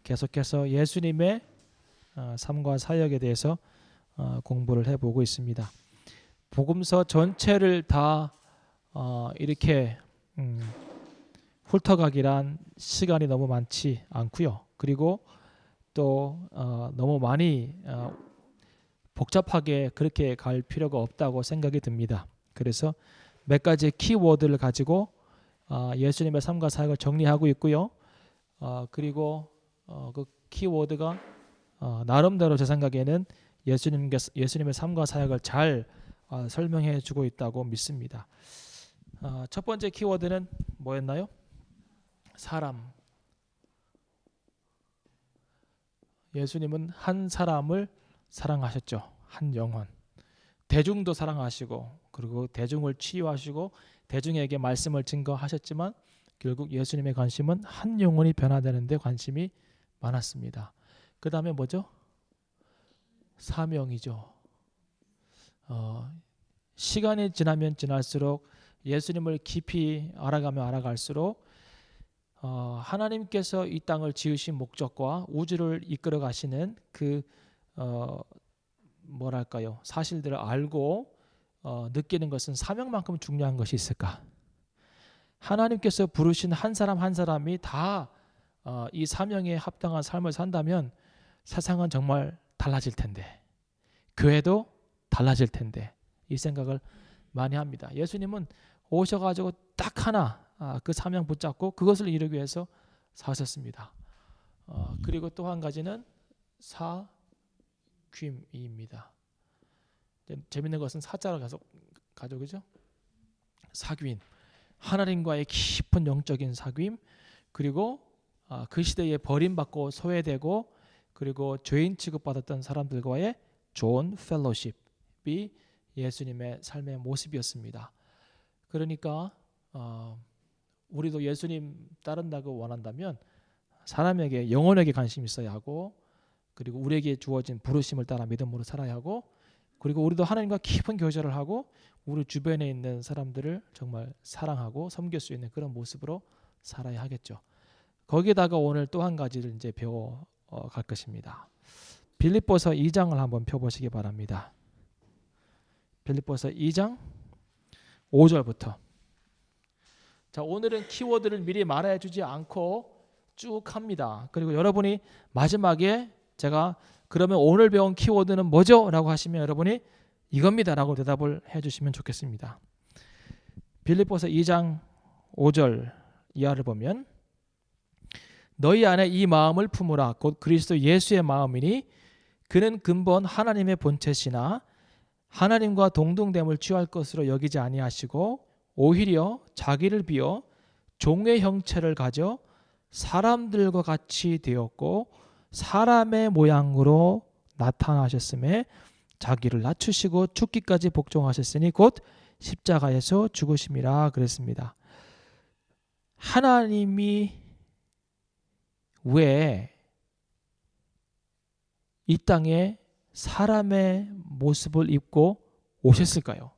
계속해서 예수님의 삶과 사역에 대해서 공부를 해보고 있습니다. 복음서 전체를 다 이렇게 훑어가기란 시간이 너무 많지 않고요. 그리고 또 너무 많이 복잡하게 그렇게 갈 필요가 없다고 생각이 듭니다. 그래서 몇 가지 키워드를 가지고 예수님의 삶과 사역을 정리하고 있고요. 그리고 그 키워드가 나름대로 제 생각에는 예수님의 삶과 사역을 잘 설명해 주고 있다고 믿습니다. 첫 번째 키워드는 뭐였나요? 사람. 예수님은 한 사람을 사랑하셨죠. 한 영혼. 대중도 사랑하시고 그리고 대중을 치유하시고 대중에게 말씀을 증거하셨지만 결국 예수님의 관심은 한 영혼이 변화되는 데 관심이 많았습니다. 그 다음에 뭐죠? 사명이죠. 시간이 지나면 지날수록 예수님을 깊이 알아가면 알아갈수록 하나님께서 이 땅을 지으신 목적과 우주를 이끌어 가시는 그 뭐랄까요? 사실들을 알고 느끼는 것은 사명만큼 중요한 것이 있을까? 하나님께서 부르신 한 사람 한 사람이 다 이 사명에 합당한 삶을 산다면 세상은 정말 달라질 텐데, 교회도 달라질 텐데, 이 생각을 많이 합니다. 예수님은 오셔가지고 딱 하나 그 사명 붙잡고 그것을 이루기 위해서 사셨습니다. 그리고 또 한 가지는 사귐입니다. 재밌는 것은 사자를 계속 가져오죠. 사귐, 하나님과의 깊은 영적인 사귐, 그리고 그 시대에 버림받고 소외되고 그리고 죄인 취급받았던 사람들과의 좋은 펠로십이 예수님의 삶의 모습이었습니다. 그러니까 우리도 예수님 따른다고 원한다면 사람에게 영혼에게 관심이 있어야 하고 그리고 우리에게 주어진 부르심을 따라 믿음으로 살아야 하고 그리고 우리도 하나님과 깊은 교제를 하고 우리 주변에 있는 사람들을 정말 사랑하고 섬길 수 있는 그런 모습으로 살아야 하겠죠. 거기에다가 오늘 또 한 가지를 이제 배워 갈 것입니다. 빌립보서 2장을 한번 펴보시기 바랍니다. 빌립보서 2장 5절부터. 자, 오늘은 키워드를 미리 말해주지 않고 쭉 합니다. 그리고 여러분이 마지막에 제가 그러면 오늘 배운 키워드는 뭐죠? 라고 하시면 여러분이 이겁니다 라고 대답을 해주시면 좋겠습니다. 빌립보서 2장 5절 이하를 보면 너희 안에 이 마음을 품으라 곧 그리스도 예수의 마음이니 그는 근본 하나님의 본체시나 하나님과 동등됨을 취할 것으로 여기지 아니하시고 오히려 자기를 비어 종의 형체를 가져 사람들과 같이 되었고 사람의 모양으로 나타나셨음에 자기를 낮추시고 죽기까지 복종하셨으니 곧 십자가에서 죽으심이라 그랬습니다. 하나님이 왜 이 땅에 사람의 모습을 입고 오셨을까요?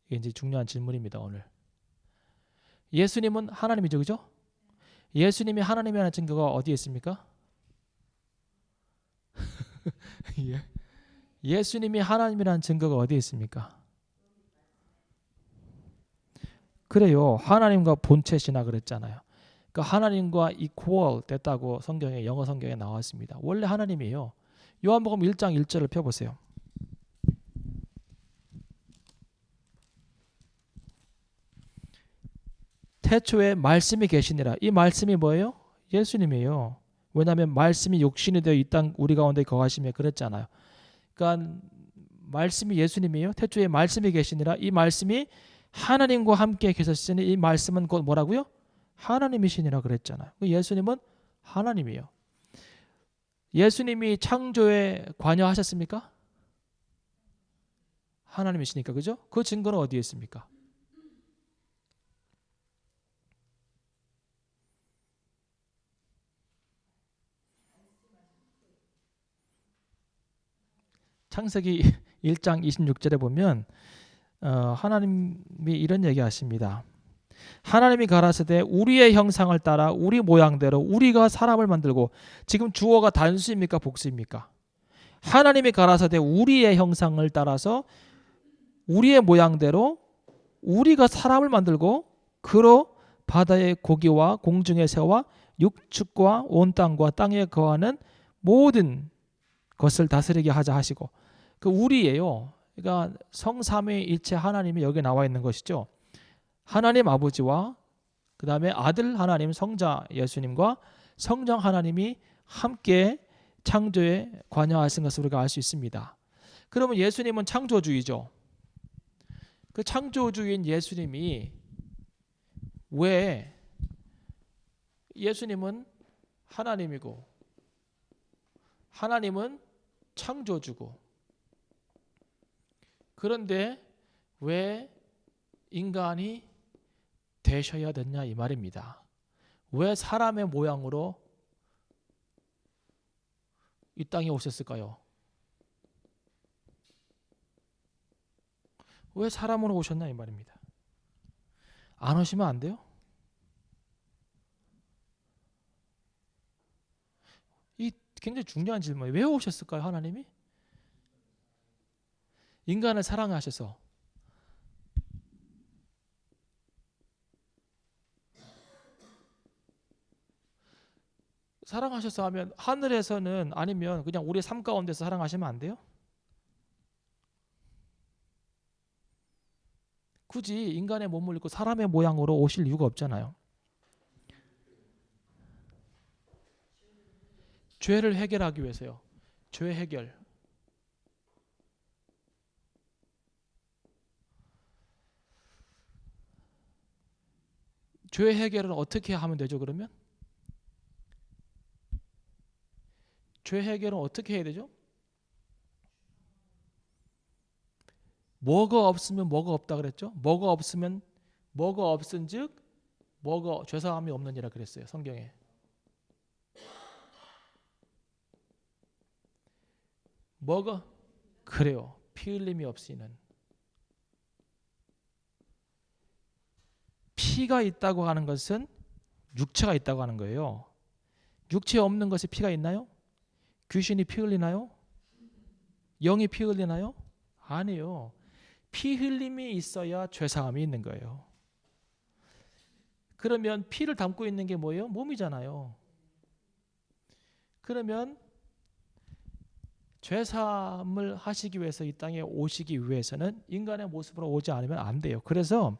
이게 이제 중요한 질문입니다. 오늘 예수님은 하나님이죠, 그죠? 예수님이 하나님이라는 증거가 어디에 있습니까? 예. 예수님이 하나님이라는 증거가 어디에 있습니까? 그래요. 하나님과 본체시나 그랬잖아요. 그러니까 하나님과 equal 됐다고 성경에 영어 성경에 나와 있습니다. 원래 하나님이에요. 요한복음 1장 1절을 펴보세요. 태초에 말씀이 계시니라. 이 말씀이 뭐예요? 예수님이에요. 왜냐하면 말씀이 육신이 되어 이 땅 우리 가운데 거하시며 그랬잖아요. 그러니까 말씀이 예수님이에요. 태초에 말씀이 계시니라. 이 말씀이 하나님과 함께 계셨으니 이 말씀은 곧 뭐라고요? 하나님이시니라 그랬잖아요. 예수님은 하나님이에요. 예수님이 창조에 관여하셨습니까? 하나님이시니까, 그죠? 그 증거는 어디에 있습니까? 창세기 1장 26절에 보면 하나님이 이런 얘기하십니다. 하나님이 가라사대 우리의 형상을 따라 우리 모양대로 우리가 사람을 만들고, 지금 주어가 단수입니까 복수입니까? 하나님이 가라사대 우리의 형상을 따라서 우리의 모양대로 우리가 사람을 만들고 그로 바다의 고기와 공중의 새와 육축과 온 땅과 땅에 거하는 모든 것을 다스리게 하자 하시고, 그 우리예요. 그러니까 성삼위일체 하나님이 여기 나와 있는 것이죠. 하나님 아버지와 그 다음에 아들 하나님 성자 예수님과 성령 하나님이 함께 창조에 관여하신 것을 우리가 알 수 있습니다. 그러면 예수님은 창조주의죠. 그 창조주의인 예수님이 왜, 예수님은 하나님이고 하나님은 창조주고, 그런데 왜 인간이 되셔야 됐냐 이 말입니다. 왜 사람의 모양으로 이 땅에 오셨을까요? 왜 사람으로 오셨나 이 말입니다. 안 오시면 안 돼요? 이 굉장히 중요한 질문이에요. 왜 오셨을까요? 하나님이 인간을 사랑하셔서. 사랑하셔서 하면 하늘에서는, 아니면 그냥 우리 삶 가운데서 사랑하시면 안 돼요? 굳이 인간의 몸을 입고 사람의 모양으로 오실 이유가 없잖아요. 죄를 해결하기 위해서요. 죄 해결. 죄 해결은 어떻게 하면 되죠? 그러면 죄 해결은 어떻게 해야 되죠? 뭐가 없으면 뭐가 없다 그랬죠? 뭐가 없으면 뭐가 없은즉 뭐가 죄사함이 없느니라 그랬어요. 성경에. 뭐가 그래요. 피 흘림이 없이는. 피가 있다고 하는 것은 육체가 있다고 하는 거예요. 육체 없는 것이 피가 있나요? 귀신이 피 흘리나요? 영이 피 흘리나요? 아니에요. 피 흘림이 있어야 죄사함이 있는 거예요. 그러면 피를 담고 있는 게 뭐예요? 몸이잖아요. 그러면 죄사함을 하시기 위해서 이 땅에 오시기 위해서는 인간의 모습으로 오지 않으면 안 돼요. 그래서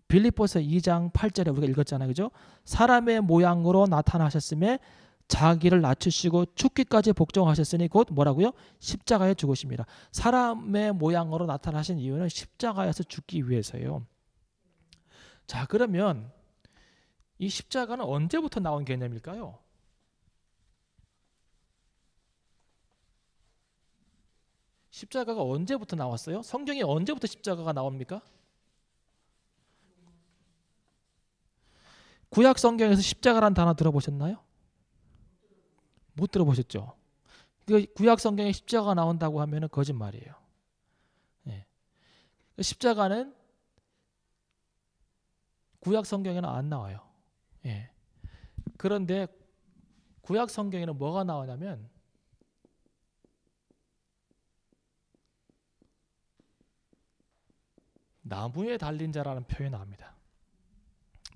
빌립보서 2장 8절에 우리가 읽었잖아요. 그죠? 사람의 모양으로 나타나셨음에 자기를 낮추시고 죽기까지 복종하셨으니 곧 뭐라고요? 십자가에 죽으십니다. 사람의 모양으로 나타나신 이유는 십자가에서 죽기 위해서예요. 자, 그러면 이 십자가는 언제부터 나온 개념일까요? 십자가가 언제부터 나왔어요? 성경에 언제부터 십자가가 나옵니까? 구약 성경에서 십자가란 단어 들어보셨나요? 못 들어보셨죠? 구약 성경에 십자가가 나온다고 하면 거짓말이에요. 네. 십자가는 구약 성경에는 안 나와요. 네. 그런데 구약 성경에는 뭐가 나오냐면 나무에 달린 자라는 표현이 나옵니다.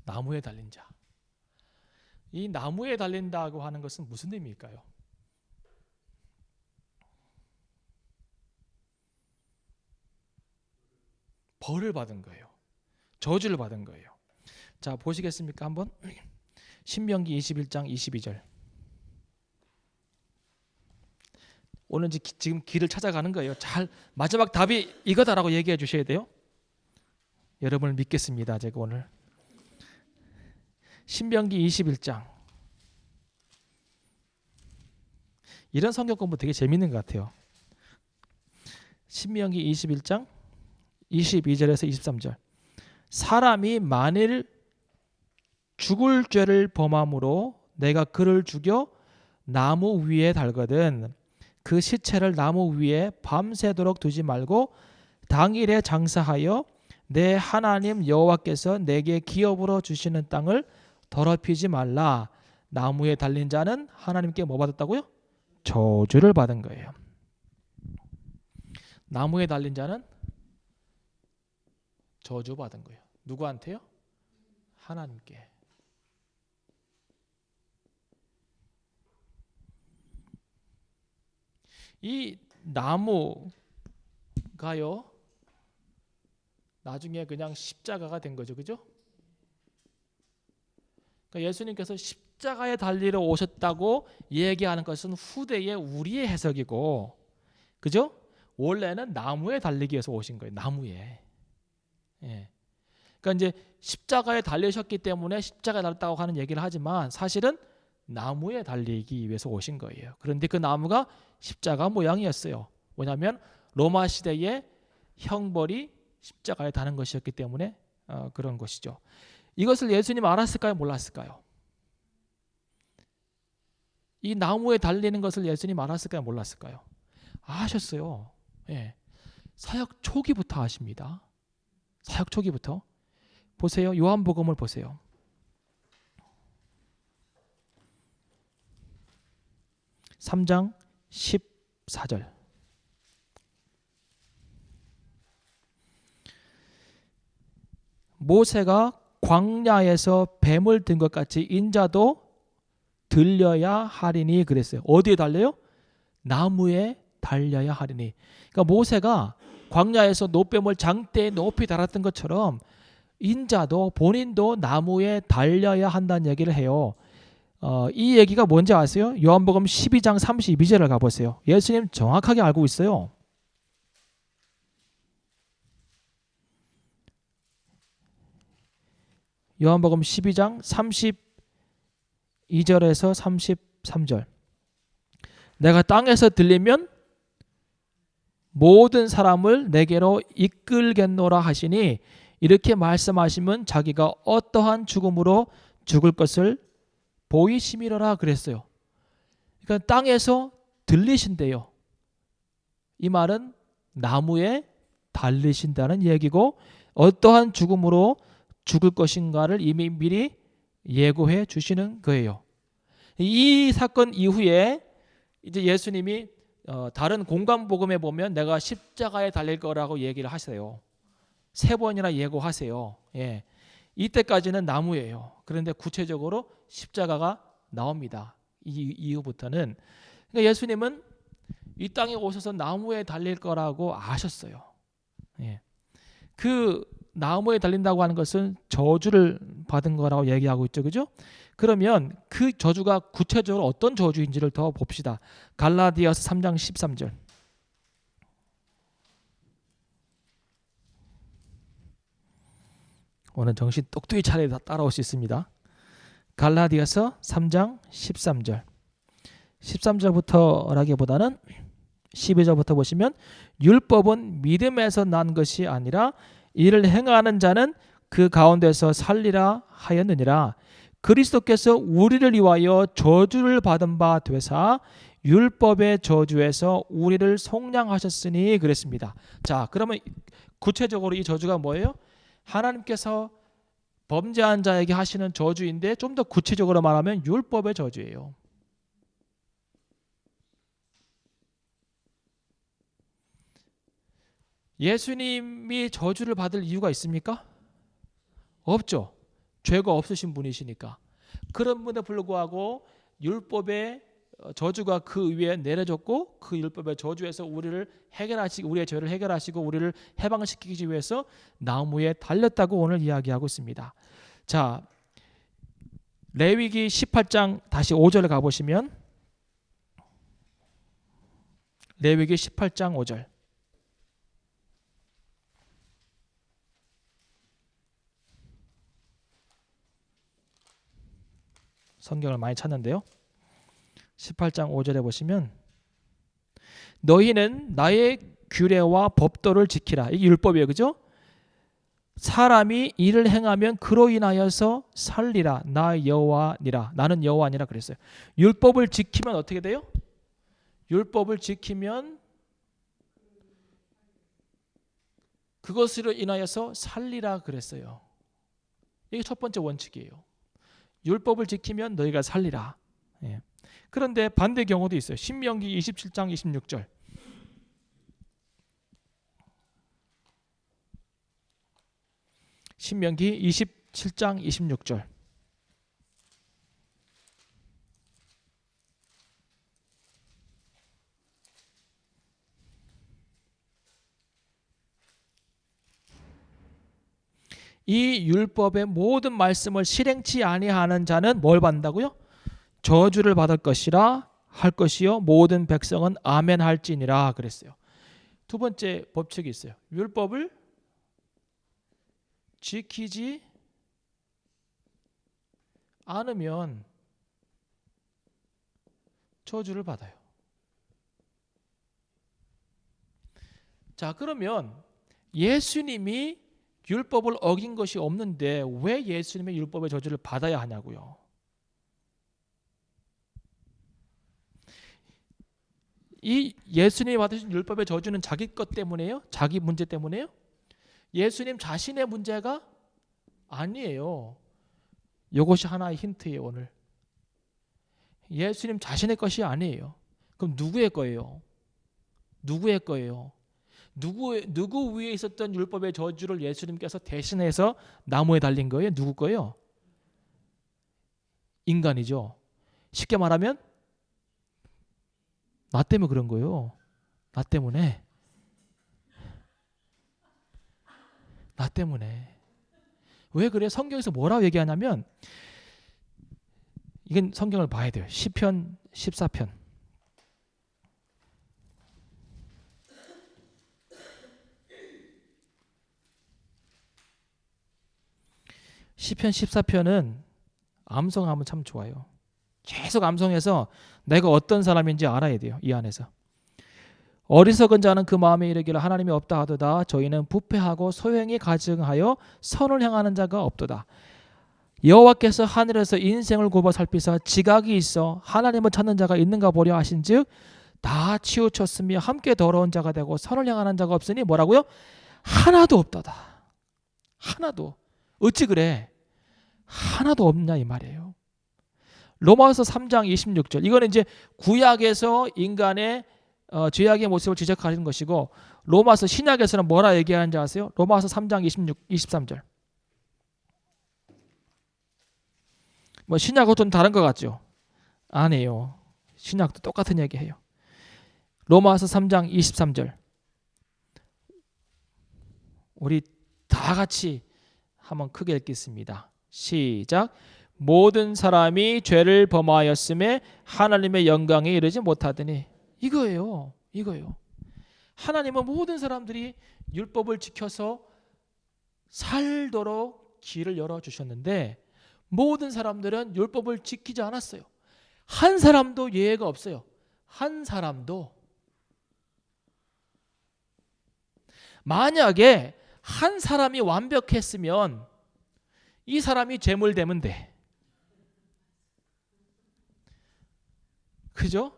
나무에 달린 자. 이 나무에 달린다고 하는 것은 무슨 의미일까요? 벌을 받은 거예요. 저주를 받은 거예요. 자, 보시겠습니까? 한번 신명기 21장 22절. 오늘 지금 길을 찾아가는 거예요. 잘 마지막 답이 이거다라고 얘기해 주셔야 돼요. 여러분을 믿겠습니다. 제가 오늘 신명기 21장. 이런 성경 공부 되게 재밌는 것 같아요. 신명기 21장 22절에서 23절. 사람이 만일 죽을 죄를 범함으로 내가 그를 죽여 나무 위에 달거든 그 시체를 나무 위에 밤새도록 두지 말고 당일에 장사하여 내 하나님 여호와께서 내게 기업으로 주시는 땅을 더럽히지 말라. 나무에 달린 자는 하나님께 뭐 받았다고요? 저주를 받은 거예요. 나무에 달린 자는 저주 받은 거예요. 누구한테요? 하나님께. 이 나무가요, 나중에 그냥 십자가가 된 거죠. 그죠? 그러니까 예수님께서 십자가에 달리러 오셨다고 얘기하는 것은 후대의 우리의 해석이고, 그죠? 원래는 나무에 달리기 위해서 오신 거예요. 나무에. 예. 그러니까 이제 십자가에 달리셨기 때문에 십자가에 달렸다고 하는 얘기를 하지만 사실은 나무에 달리기 위해서 오신 거예요. 그런데 그 나무가 십자가 모양이었어요. 왜냐하면 로마 시대의 형벌이 십자가에 다는 것이었기 때문에 그런 것이죠. 이것을 예수님 알았을까요? 몰랐을까요? 이 나무에 달리는 것을 예수님 알았을까요? 몰랐을까요? 아셨어요. 예. 사역 초기부터 아십니다. 사역 초기부터. 보세요. 요한복음을 보세요. (3장 14절) 모세가 광야에서 뱀을 든 것 같이 인자도 들려야 하리니 그랬어요. 어디에 달려요? 나무에 달려야 하리니. 그러니까 모세가 광야에서 노뱀을 장대에 높이 달았던 것처럼 인자도 본인도 나무에 달려야 한다는 얘기를 해요. 이 얘기가 뭔지 아세요? 요한복음 12장 32절을 가보세요. 예수님 정확하게 알고 있어요. 요한복음 12장 32절에서 33절. 내가 땅에서 들리면 모든 사람을 내게로 이끌겠노라 하시니, 이렇게 말씀하시면 자기가 어떠한 죽음으로 죽을 것을 보이심이로라 그랬어요. 그러니까 땅에서 들리신대요. 이 말은 나무에 달리신다는 얘기고, 어떠한 죽음으로 죽을 것인가를 이미 미리 예고해 주시는 거예요. 이 사건 이후에 이제 예수님이 다른 공관복음에 보면 내가 십자가에 달릴 거라고 얘기를 하세요. 3번이나 예고하세요. 예. 이때까지는 나무예요. 그런데 구체적으로 십자가가 나옵니다. 이 이후부터는. 그러니까 예수님은 이 땅에 오셔서 나무에 달릴 거라고 아셨어요. 예. 그 나무에 달린다고 하는 것은 저주를 받은 거라고 얘기하고 있죠. 그죠? 그러면 그 저주가 구체적으로 어떤 저주인지를 더 봅시다. 갈라디아서 3장 13절. 오늘 정신 똑똑히 차려 따라올 수 있습니다. 갈라디아서 3장 13절. 13절부터라기보다는 12절부터 보시면, 율법은 믿음에서 난 것이 아니라 이를 행하는 자는 그 가운데서 살리라 하였느니라. 그리스도께서 우리를 위하여 저주를 받은 바 되사 율법의 저주에서 우리를 속량하셨으니 그랬습니다. 자, 그러면 구체적으로 이 저주가 뭐예요? 하나님께서 범죄한 자에게 하시는 저주인데, 좀 더 구체적으로 말하면 율법의 저주예요. 예수님이 저주를 받을 이유가 있습니까? 없죠. 죄가 없으신 분이시니까. 그런 분에 불구하고 율법의 저주가 그 위에 내려졌고, 그 율법의 저주에서 우리를 해결하시고, 우리의 죄를 해결하시고 우리를 해방시키기 위해서 나무에 달렸다고 오늘 이야기하고 있습니다. 자, 레위기 18장 다시 5절에 가보시면, 레위기 18장 5절. 성경을 많이 찾는데요. 18장 5절에 보시면, 너희는 나의 규례와 법도를 지키라. 이게 율법이에요. 그죠? 사람이 이를 행하면 그로 인하여서 살리라. 나 여호와니라. 나는 여호와니라 그랬어요. 율법을 지키면 어떻게 돼요? 율법을 지키면 그것으로 인하여서 살리라 그랬어요. 이게 첫 번째 원칙이에요. 율법을 지키면 너희가 살리라. 예. 그런데 반대 경우도 있어요. 신명기 27장 26절. 신명기 27장 26절. 이 율법의 모든 말씀을 실행치 아니하는 자는 뭘 받는다고요? 저주를 받을 것이라 할 것이요 모든 백성은 아멘 할지니라 그랬어요. 두 번째 법칙이 있어요. 율법을 지키지 않으면 저주를 받아요. 자, 그러면 예수님이 율법을 어긴 것이 없는데 왜 예수님의 율법의 저주를 받아야 하냐고요. 이 예수님이 받으신 율법의 저주는 자기 것 때문에요? 자기 문제 때문에요? 예수님 자신의 문제가 아니에요. 이것이 하나의 힌트예요. 오늘 예수님 자신의 것이 아니에요. 그럼 누구의 거예요? 누구의 거예요? 누구 위에 있었던 율법의 저주를 예수님께서 대신해서 나무에 달린 거예요? 누구 거예요? 인간이죠. 쉽게 말하면 나 때문에 그런 거예요. 나 때문에. 왜 그래? 성경에서 뭐라고 얘기하냐면 이건 성경을 봐야 돼요. 시편 14편. 시편 14편은 암송하면 참 좋아요. 계속 암송해서 내가 어떤 사람인지 알아야 돼요. 이 안에서. 어리석은 자는 그 마음에 이르기를 하나님이 없다 하도다. 저희는 부패하고 소행이 가증하여 선을 행하는 자가 없도다. 여호와께서 하늘에서 인생을 굽어 살피사 지각이 있어 하나님을 찾는 자가 있는가 보려 하신즉 다 치우쳤으며 함께 더러운 자가 되고 선을 행하는 자가 없으니 뭐라고요? 하나도 없도다. 하나도. 어찌 그래? 하나도 없냐 이 말이에요. 로마서 3장 26절. 이거는 이제 구약에서 인간의 죄악의 모습을 지적하는 것이고 로마서 신약에서는 뭐라 얘기하는지 아세요? 로마서 3장 23절. 뭐 신약하고 좀 다른 것 같죠? 아니에요. 신약도 똑같은 얘기해요. 로마서 3장 23절. 우리 다 같이 한번 크게 읽겠습니다. 시작. 모든 사람이 죄를 범하였음에 하나님의 영광에 이르지 못하더니. 이거예요. 하나님은 모든 사람들이 율법을 지켜서 살도록 길을 열어주셨는데 모든 사람들은 율법을 지키지 않았어요. 한 사람도 예외가 없어요. 한 사람도. 만약에 한 사람이 완벽했으면 이 사람이 제물되면 돼. 그죠?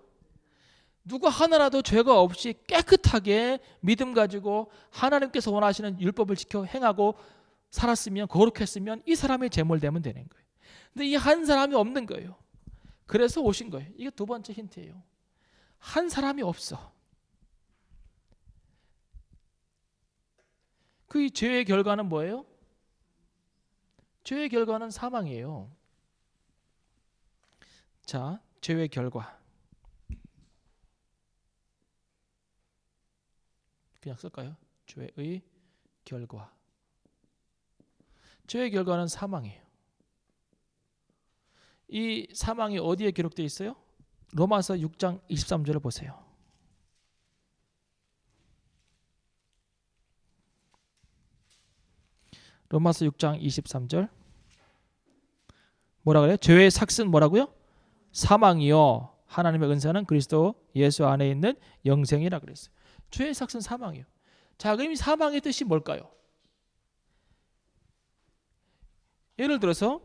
누구 하나라도 죄가 없이 깨끗하게 믿음 가지고 하나님께서 원하시는 율법을 지켜 행하고 살았으면, 거룩했으면 이 사람이 제물되면 되는 거예요. 근데 이 한 사람이 없는 거예요. 그래서 오신 거예요. 이게 두 번째 힌트예요. 한 사람이 없어. 그 죄의 결과는 뭐예요? 죄의 결과는 사망이에요. 자, 죄의 결과. 그냥 쓸까요? 죄의 결과. 죄의 결과는 사망이에요. 이 사망이 어디에 기록되어 있어요? 로마서 6장 23절을 보세요. 로마서 6장 23절. 뭐라 그래요? 죄의 삭은 뭐라고요? 사망이요. 하나님의 은사는 그리스도 예수 안에 있는 영생이라 그랬어요. 죄의 삭은 사망이요. 자, 그럼 이 사망의 뜻이 뭘까요? 예를 들어서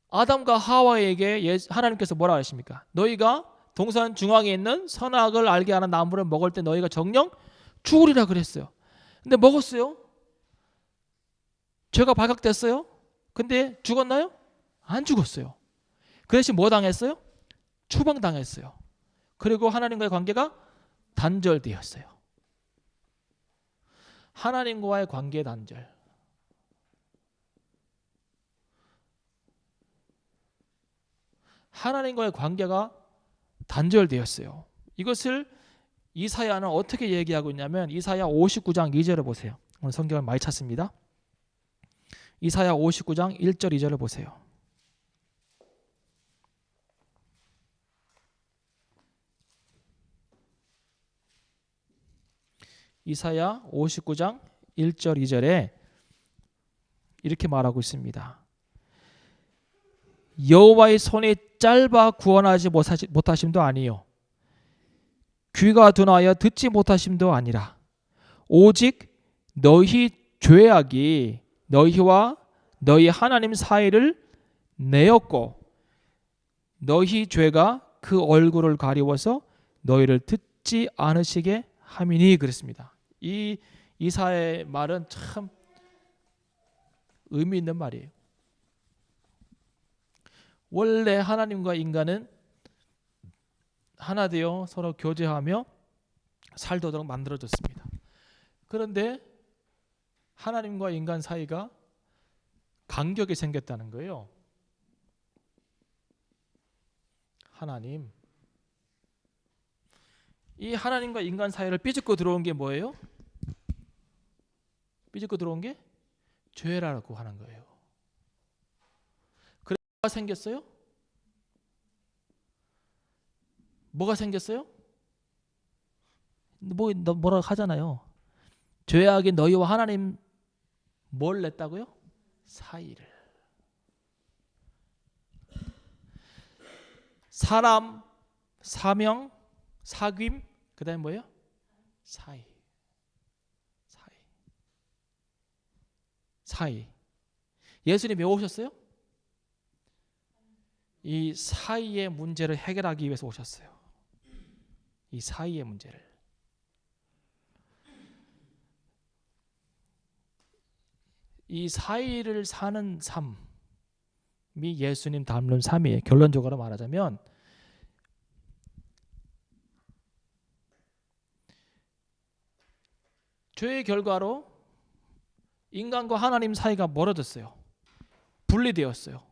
아담과 하와에게 하나님께서 뭐라 하십니까? 너희가 동산 중앙에 있는 선악을 알게 하는 나무를 먹을 때 너희가 정령 죽으리라 그랬어요. 근데 먹었어요. 죄가 발각됐어요. 근데 죽었나요? 안 죽었어요. 그 대신 뭐 당했어요? 추방당했어요. 그리고 하나님과의 관계가 단절되었어요. 하나님과의 관계 단절. 하나님과의 관계가 단절되었어요. 이것을 이사야는 어떻게 얘기하고 있냐면 이사야 59장 2절을 보세요. 오늘 성경을 많이 찾습니다. 이사야 59장 1절 2절을 보세요. 이사야 59장 1절 2절에 이렇게 말하고 있습니다. 여호와의 손이 짧아 구원하지 못하심도 아니요 귀가 둔하여 듣지 못하심도 아니라 오직 너희 죄악이 너희와 너희 하나님 사이를 내었고 너희 죄가 그 얼굴을 가리워서 너희를 듣지 않으시게 함이니 그랬습니다. 이 이사야의 말은 참 의미 있는 말이에요. 원래 하나님과 인간은 하나 되어 서로 교제하며 살도록 만들어졌습니다. 그런데 하나님과 인간 사이가 간격이 생겼다는 거예요. 하나님. 이 하나님과 인간 사이를 삐집고 들어온 게 뭐예요? 삐집고 들어온 게 죄라고 하는 거예요. 그래서 뭐가 생겼어요? 뭐가 생겼어요? 뭐라 하잖아요. 죄악이 너희와 하나님 뭘 냈다고요? 사이를. 사람, 사명, 사귐, 그 다음에 뭐예요? 사이. 예수님 왜 오셨어요? 이 사이의 문제를 해결하기 위해서 오셨어요. 이 사이의 문제를. 이 사이를 사는 삶이 예수님 닮는 삶이에요. 결론적으로 말하자면 죄의 결과로 인간과 하나님 사이가 멀어졌어요. 분리되었어요.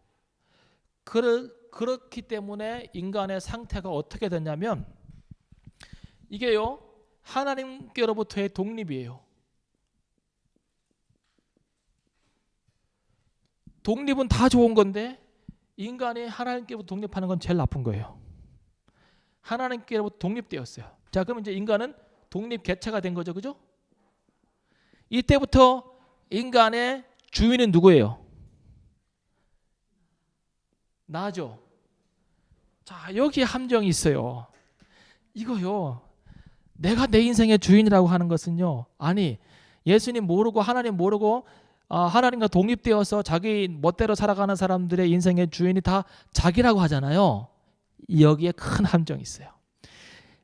그렇기 때문에 인간의 상태가 어떻게 됐냐면 이게요 하나님께로부터의 독립이에요. 독립은 다 좋은 건데 인간이 하나님께로부터 독립하는 건 제일 나쁜 거예요. 하나님께로부터 독립되었어요. 자, 그럼 이제 인간은 독립 개체가 된 거죠, 그죠? 이때부터 인간의 주인은 누구예요? 나죠. 자, 여기 함정이 있어요. 이거요. 내가 내 인생의 주인이라고 하는 것은요. 아니, 예수님 모르고 하나님 모르고 하나님과 독립되어서 자기 멋대로 살아가는 사람들의 인생의 주인이 다 자기라고 하잖아요. 여기에 큰 함정이 있어요.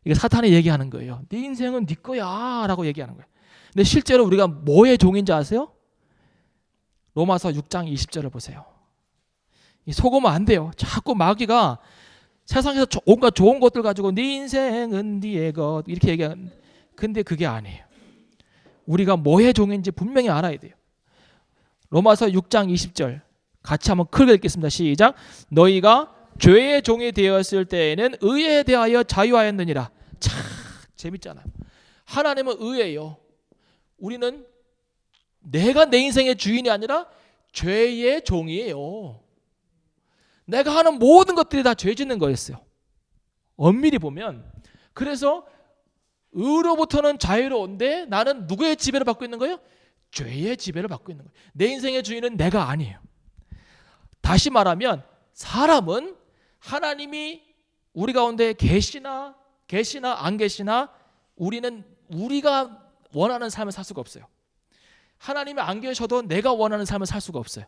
이게 사탄이 얘기하는 거예요. 네 인생은 네 거야 라고 얘기하는 거예요. 근데 실제로 우리가 뭐의 종인지 아세요? 로마서 6장 20절을 보세요. 속으면 안 돼요. 자꾸 마귀가 세상에서 온갖 좋은 것들 가지고 네 인생은 네의 것 이렇게 얘기하는. 근데 그게 아니에요. 우리가 뭐의 종인지 분명히 알아야 돼요. 로마서 6장 20절 같이 한번 크게 읽겠습니다. 시작. 너희가 죄의 종이 되었을 때에는 의에 대하여 자유하였느니라. 참 재밌잖아요. 하나님은 의예요. 우리는 내가 내 인생의 주인이 아니라 죄의 종이에요. 내가 하는 모든 것들이 다 죄 짓는 거였어요. 엄밀히 보면. 그래서 의로부터는 자유로운데 나는 누구의 지배를 받고 있는 거예요? 죄의 지배를 받고 있는 거예요. 내 인생의 주인은 내가 아니에요. 다시 말하면 사람은 하나님이 우리 가운데 계시나 안 계시나 우리는 우리가 원하는 삶을 살 수가 없어요. 하나님이 안 계셔도 내가 원하는 삶을 살 수가 없어요.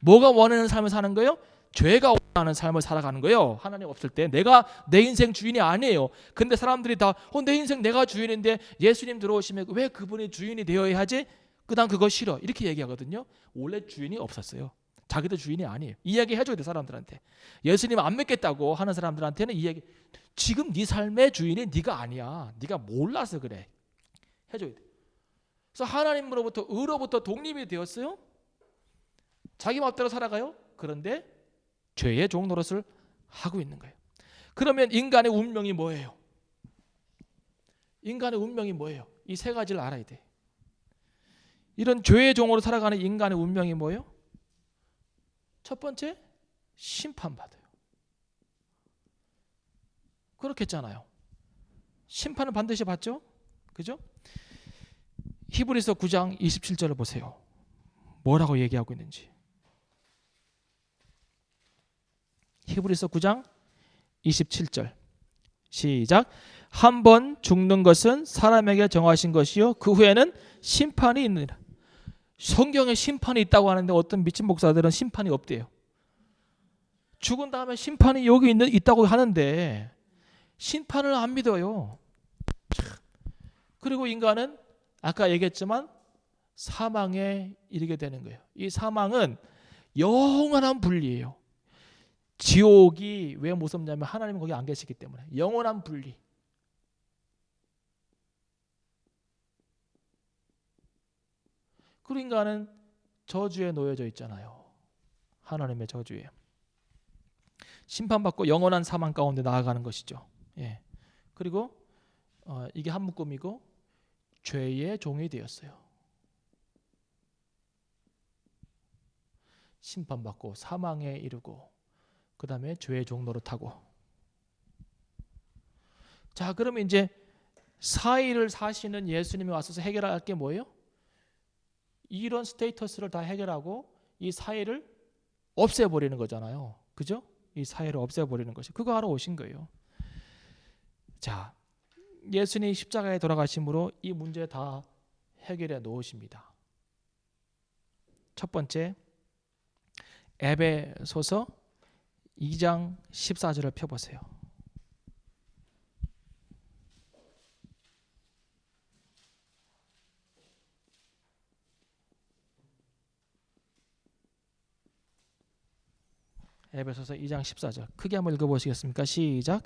뭐가 원하는 삶을 사는 거예요? 죄가 하는 삶을 살아가는 거예요. 하나님 없을 때 내가 내 인생 주인이 아니에요. 근데 사람들이 다 내 인생 내가 주인인데 예수님 들어오시면 왜 그분이 주인이 되어야 하지? 난 그거 싫어 이렇게 얘기하거든요. 원래 주인이 없었어요. 자기도 주인이 아니에요. 이야기 해줘야 돼 사람들한테. 예수님 안 믿겠다고 하는 사람들한테는 이야기, 지금 네 삶의 주인이 네가 아니야. 네가 몰라서 그래. 해줘야 돼. 그래서 하나님으로부터 의로부터 독립이 되었어요. 자기 마음대로 살아가요. 그런데 죄의 종 노릇을 하고 있는 거예요. 그러면 인간의 운명이 뭐예요? 인간의 운명이 뭐예요? 이 세 가지를 알아야 돼. 이런 죄의 종으로 살아가는 인간의 운명이 뭐예요? 첫 번째, 심판받아요. 그렇겠잖아요. 심판은 반드시 받죠? 그죠? 히브리서 9장 27절을 보세요. 뭐라고 얘기하고 있는지. 히브리서 9장 27절 시작. 한 번 죽는 것은 사람에게 정하신 것이요 그 후에는 심판이 있느니라. 성경에 심판이 있다고 하는데 어떤 미친 목사들은 심판이 없대요. 죽은 다음에 심판이 여기 있다고 하는데 심판을 안 믿어요. 그리고 인간은 아까 얘기했지만 사망에 이르게 되는 거예요. 이 사망은 영원한 분리예요. 지옥이 왜 무섭냐면 하나님은 거기 안 계시기 때문에. 영원한 분리. 그리고 인간은 저주에 놓여져 있잖아요. 하나님의 저주에. 심판받고 영원한 사망 가운데 나아가는 것이죠. 예. 그리고 이게 한 묶음이고 죄의 종이 되었어요. 심판받고 사망에 이르고 그 다음에 죄의 종 노릇하고. 자, 그러면 이제 사의를 사시는 예수님이 와서 해결할 게 뭐예요? 이런 스테이터스를 다 해결하고 이 사의를 없애버리는 거잖아요. 그죠? 이 사의를 없애버리는 것이 그거 하러 오신 거예요. 자, 예수님이 십자가에 돌아가심으로 이 문제 다 해결해 놓으십니다. 첫 번째, 에베소서 2장 14절을 펴보세요. 에베소서 2장 14절 크게 한번 읽어보시겠습니까? 시작.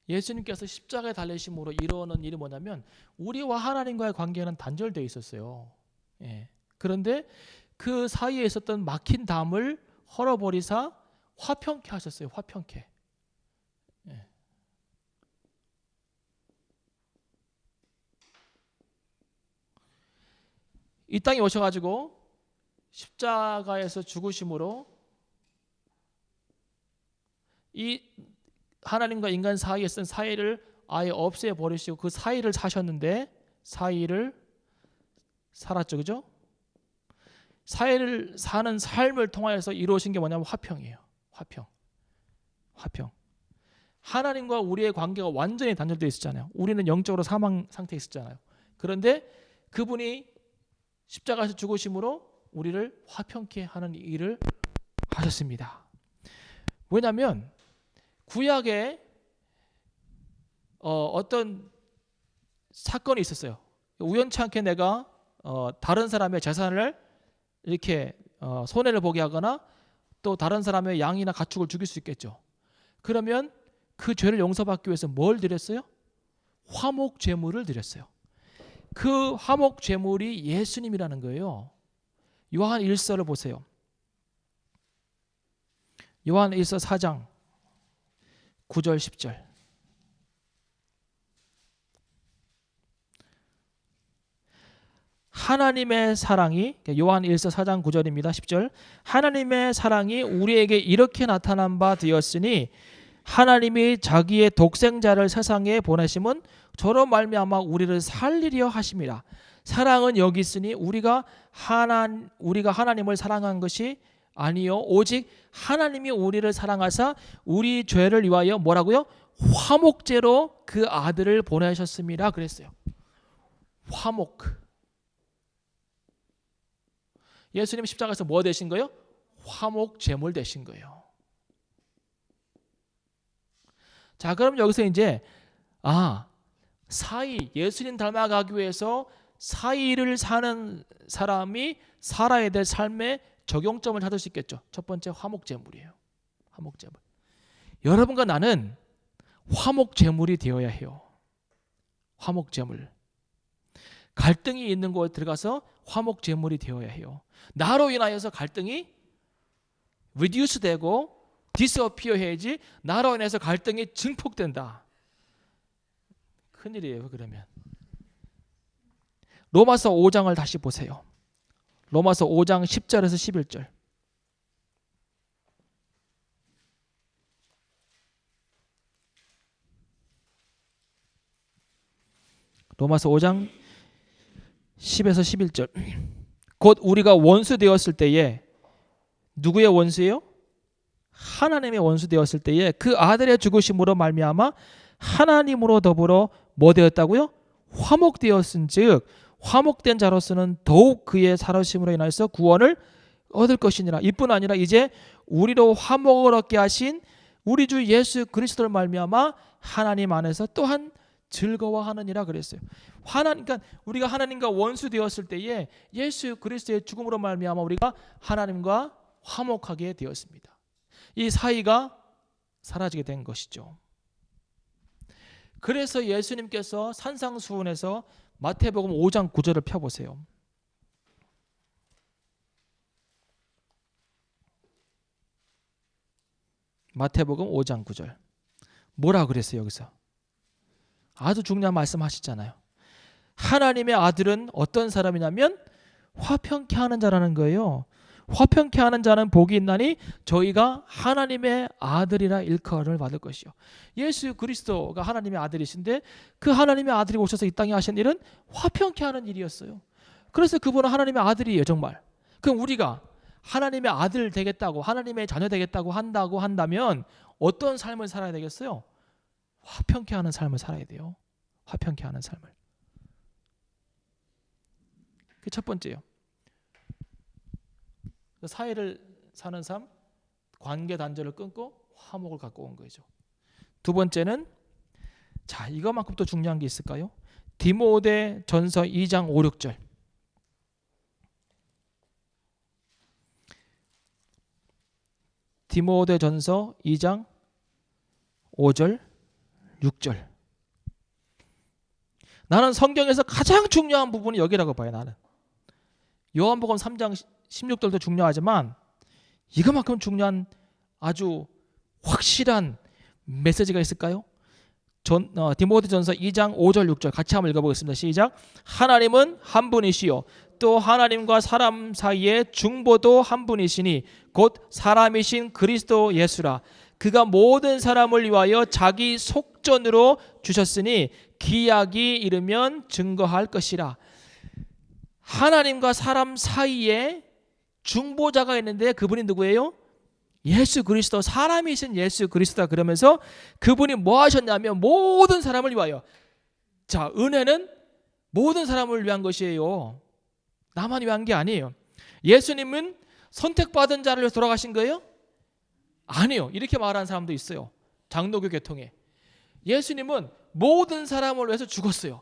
예수님께서 십자가에 달리심으로 이루어는 일이 뭐냐면 우리와 하나님과의 관계는 단절되어 있었어요. 예. 그런데 그 사이에 있었던 막힌 담을 헐어버리사 화평케 하셨어요. 화평케. 예. 이 땅에 오셔가지고 십자가에서 죽으심으로 이 하나님과 인간 사이에 쓴 사이를 아예 없애버리시고 그 사이를 사셨는데 사이를 살았죠. 그죠? 사이를 사는 삶을 통하여서 이루어진 게 뭐냐면 화평이에요. 화평. 하나님과 우리의 관계가 완전히 단절되어 있었잖아요. 우리는 영적으로 사망 상태에 있었잖아요. 그런데 그분이 십자가에서 죽으심으로 우리를 화평케 하는 일을 하셨습니다. 왜냐하면 구약에 어떤 사건이 있었어요. 우연치 않게 내가 다른 사람의 재산을 이렇게 손해를 보게 하거나 또 다른 사람의 양이나 가축을 죽일 수 있겠죠. 그러면 그 죄를 용서받기 위해서 뭘 드렸어요? 화목 제물을 드렸어요. 그 화목 제물이 예수님이라는 거예요. 요한 1서를 보세요. 요한 1서 4장 9절 10절 하나님의 사랑이 요한 1서 4장 9절입니다. 10절 하나님의 사랑이 우리에게 이렇게 나타난 바 되었으니 하나님이 자기의 독생자를 세상에 보내심은 저로 말미암아 우리를 살리려 하심이라. 사랑은 여기 있으니 우리가 하나님을 사랑한 것이 아니요 오직 하나님이 우리를 사랑하사 우리 죄를 위하여 뭐라고요? 화목제로 그 아들을 보내셨습니다. 그랬어요. 화목. 예수님 십자가에서 뭐 되신 거예요? 화목 제물 되신 거예요. 자, 그럼 여기서 이제 사이, 예수님 닮아가기 위해서 사이를 사는 사람이 살아야 될 삶의 적용점을 찾을 수 있겠죠. 첫 번째, 화목제물이에요. 화목제물. 여러분과 나는 화목제물이 되어야 해요. 화목제물. 갈등이 있는 곳에 들어가서 화목제물이 되어야 해요. 나로 인하여서 갈등이 reduce 되고 disappear 해야지, 나로 인해서 갈등이 증폭된다. 큰일이에요. 그러면 로마서 5장을 다시 보세요. 로마서 5장 10절에서 11절. 로마서 5장 10에서 11절. 곧 우리가 원수 되었을 때에, 누구의 원수예요? 하나님의 원수 되었을 때에 그 아들의 죽으심으로 말미암아 하나님으로 더불어 뭐 되었다고요? 화목되었은즉 화목된 자로서는 더욱 그의 살아심으로 인하여서 구원을 얻을 것이니라. 이뿐 아니라 이제 우리로 화목을 얻게 하신 우리 주 예수 그리스도를 말미암아 하나님 안에서 또한 즐거워하느니라 그랬어요. 그러니까 우리가 하나님과 원수 되었을 때에 예수 그리스도의 죽음으로 말미암아 우리가 하나님과 화목하게 되었습니다. 이 사이가 사라지게 된 것이죠. 그래서 예수님께서 산상수훈에서 마태복음 5장 9절을 펴보세요. 마태복음 5장 9절. 뭐라 그랬어요 여기서? 아주 중요한 말씀 하시잖아요. 하나님의 아들은 어떤 사람이냐면 화평케 하는 자라는 거예요. 화평케 하는 자는 복이 있나니 저희가 하나님의 아들이라 일컬음을 받을 것이요. 예수 그리스도가 하나님의 아들이신데 그 하나님의 아들이 오셔서 이 땅에 하신 일은 화평케 하는 일이었어요. 그래서 그분은 하나님의 아들이에요. 정말. 그럼 우리가 하나님의 아들 되겠다고, 하나님의 자녀 되겠다고 한다면 어떤 삶을 살아야 되겠어요? 화평케 하는 삶을 살아야 돼요. 화평케 하는 삶을. 그게 첫 번째예요. 사이를 사는 삶, 관계 단절을 끊고 화목을 갖고 온 거죠. 두 번째는, 자, 이거만큼 또 중요한 게 있을까요? 디모데 전서 2장 5, 6절. 디모데 전서 2장 5절 6절. 나는 성경에서 가장 중요한 부분이 여기라고 봐요. 나는 요한복음 3장 16절도 중요하지만 이거만큼 중요한 아주 확실한 메시지가 있을까요? 디모데전서 2장 5절 6절 같이 한번 읽어보겠습니다. 시작. 하나님은 한 분이시요 또 하나님과 사람 사이의 중보도 한 분이시니 곧 사람이신 그리스도 예수라. 그가 모든 사람을 위하여 자기 속전으로 주셨으니 기약이 이르면 증거할 것이라. 하나님과 사람 사이에 중보자가 있는데 그분이 누구예요? 예수 그리스도, 사람이신 예수 그리스도다. 그러면서 그분이 뭐 하셨냐면 모든 사람을 위하여. 자, 은혜는 모든 사람을 위한 것이에요. 나만 위한 게 아니에요. 예수님은 선택받은 자를 위해서 돌아가신 거예요? 아니요. 이렇게 말하는 사람도 있어요. 장로교 계통에. 예수님은 모든 사람을 위해서 죽었어요.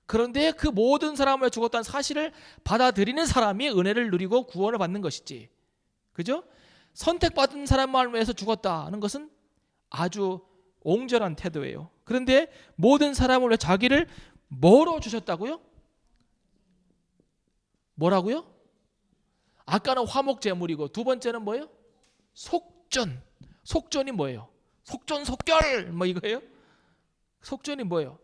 그런데 그 모든 사람을 위해 죽었다는 사실을 받아들이는 사람이 은혜를 누리고 구원을 받는 것이지. 그죠? 선택받은 사람만 위해서 죽었다는 것은 아주 옹졸한 태도예요. 그런데 모든 사람을 위해 자기를 뭐로 주셨다고요? 뭐라고요? 아까는 화목제물이고 두 번째는 뭐예요? 속전. 속전이 뭐예요? 속전속결 뭐 이거예요? 속전이 뭐예요?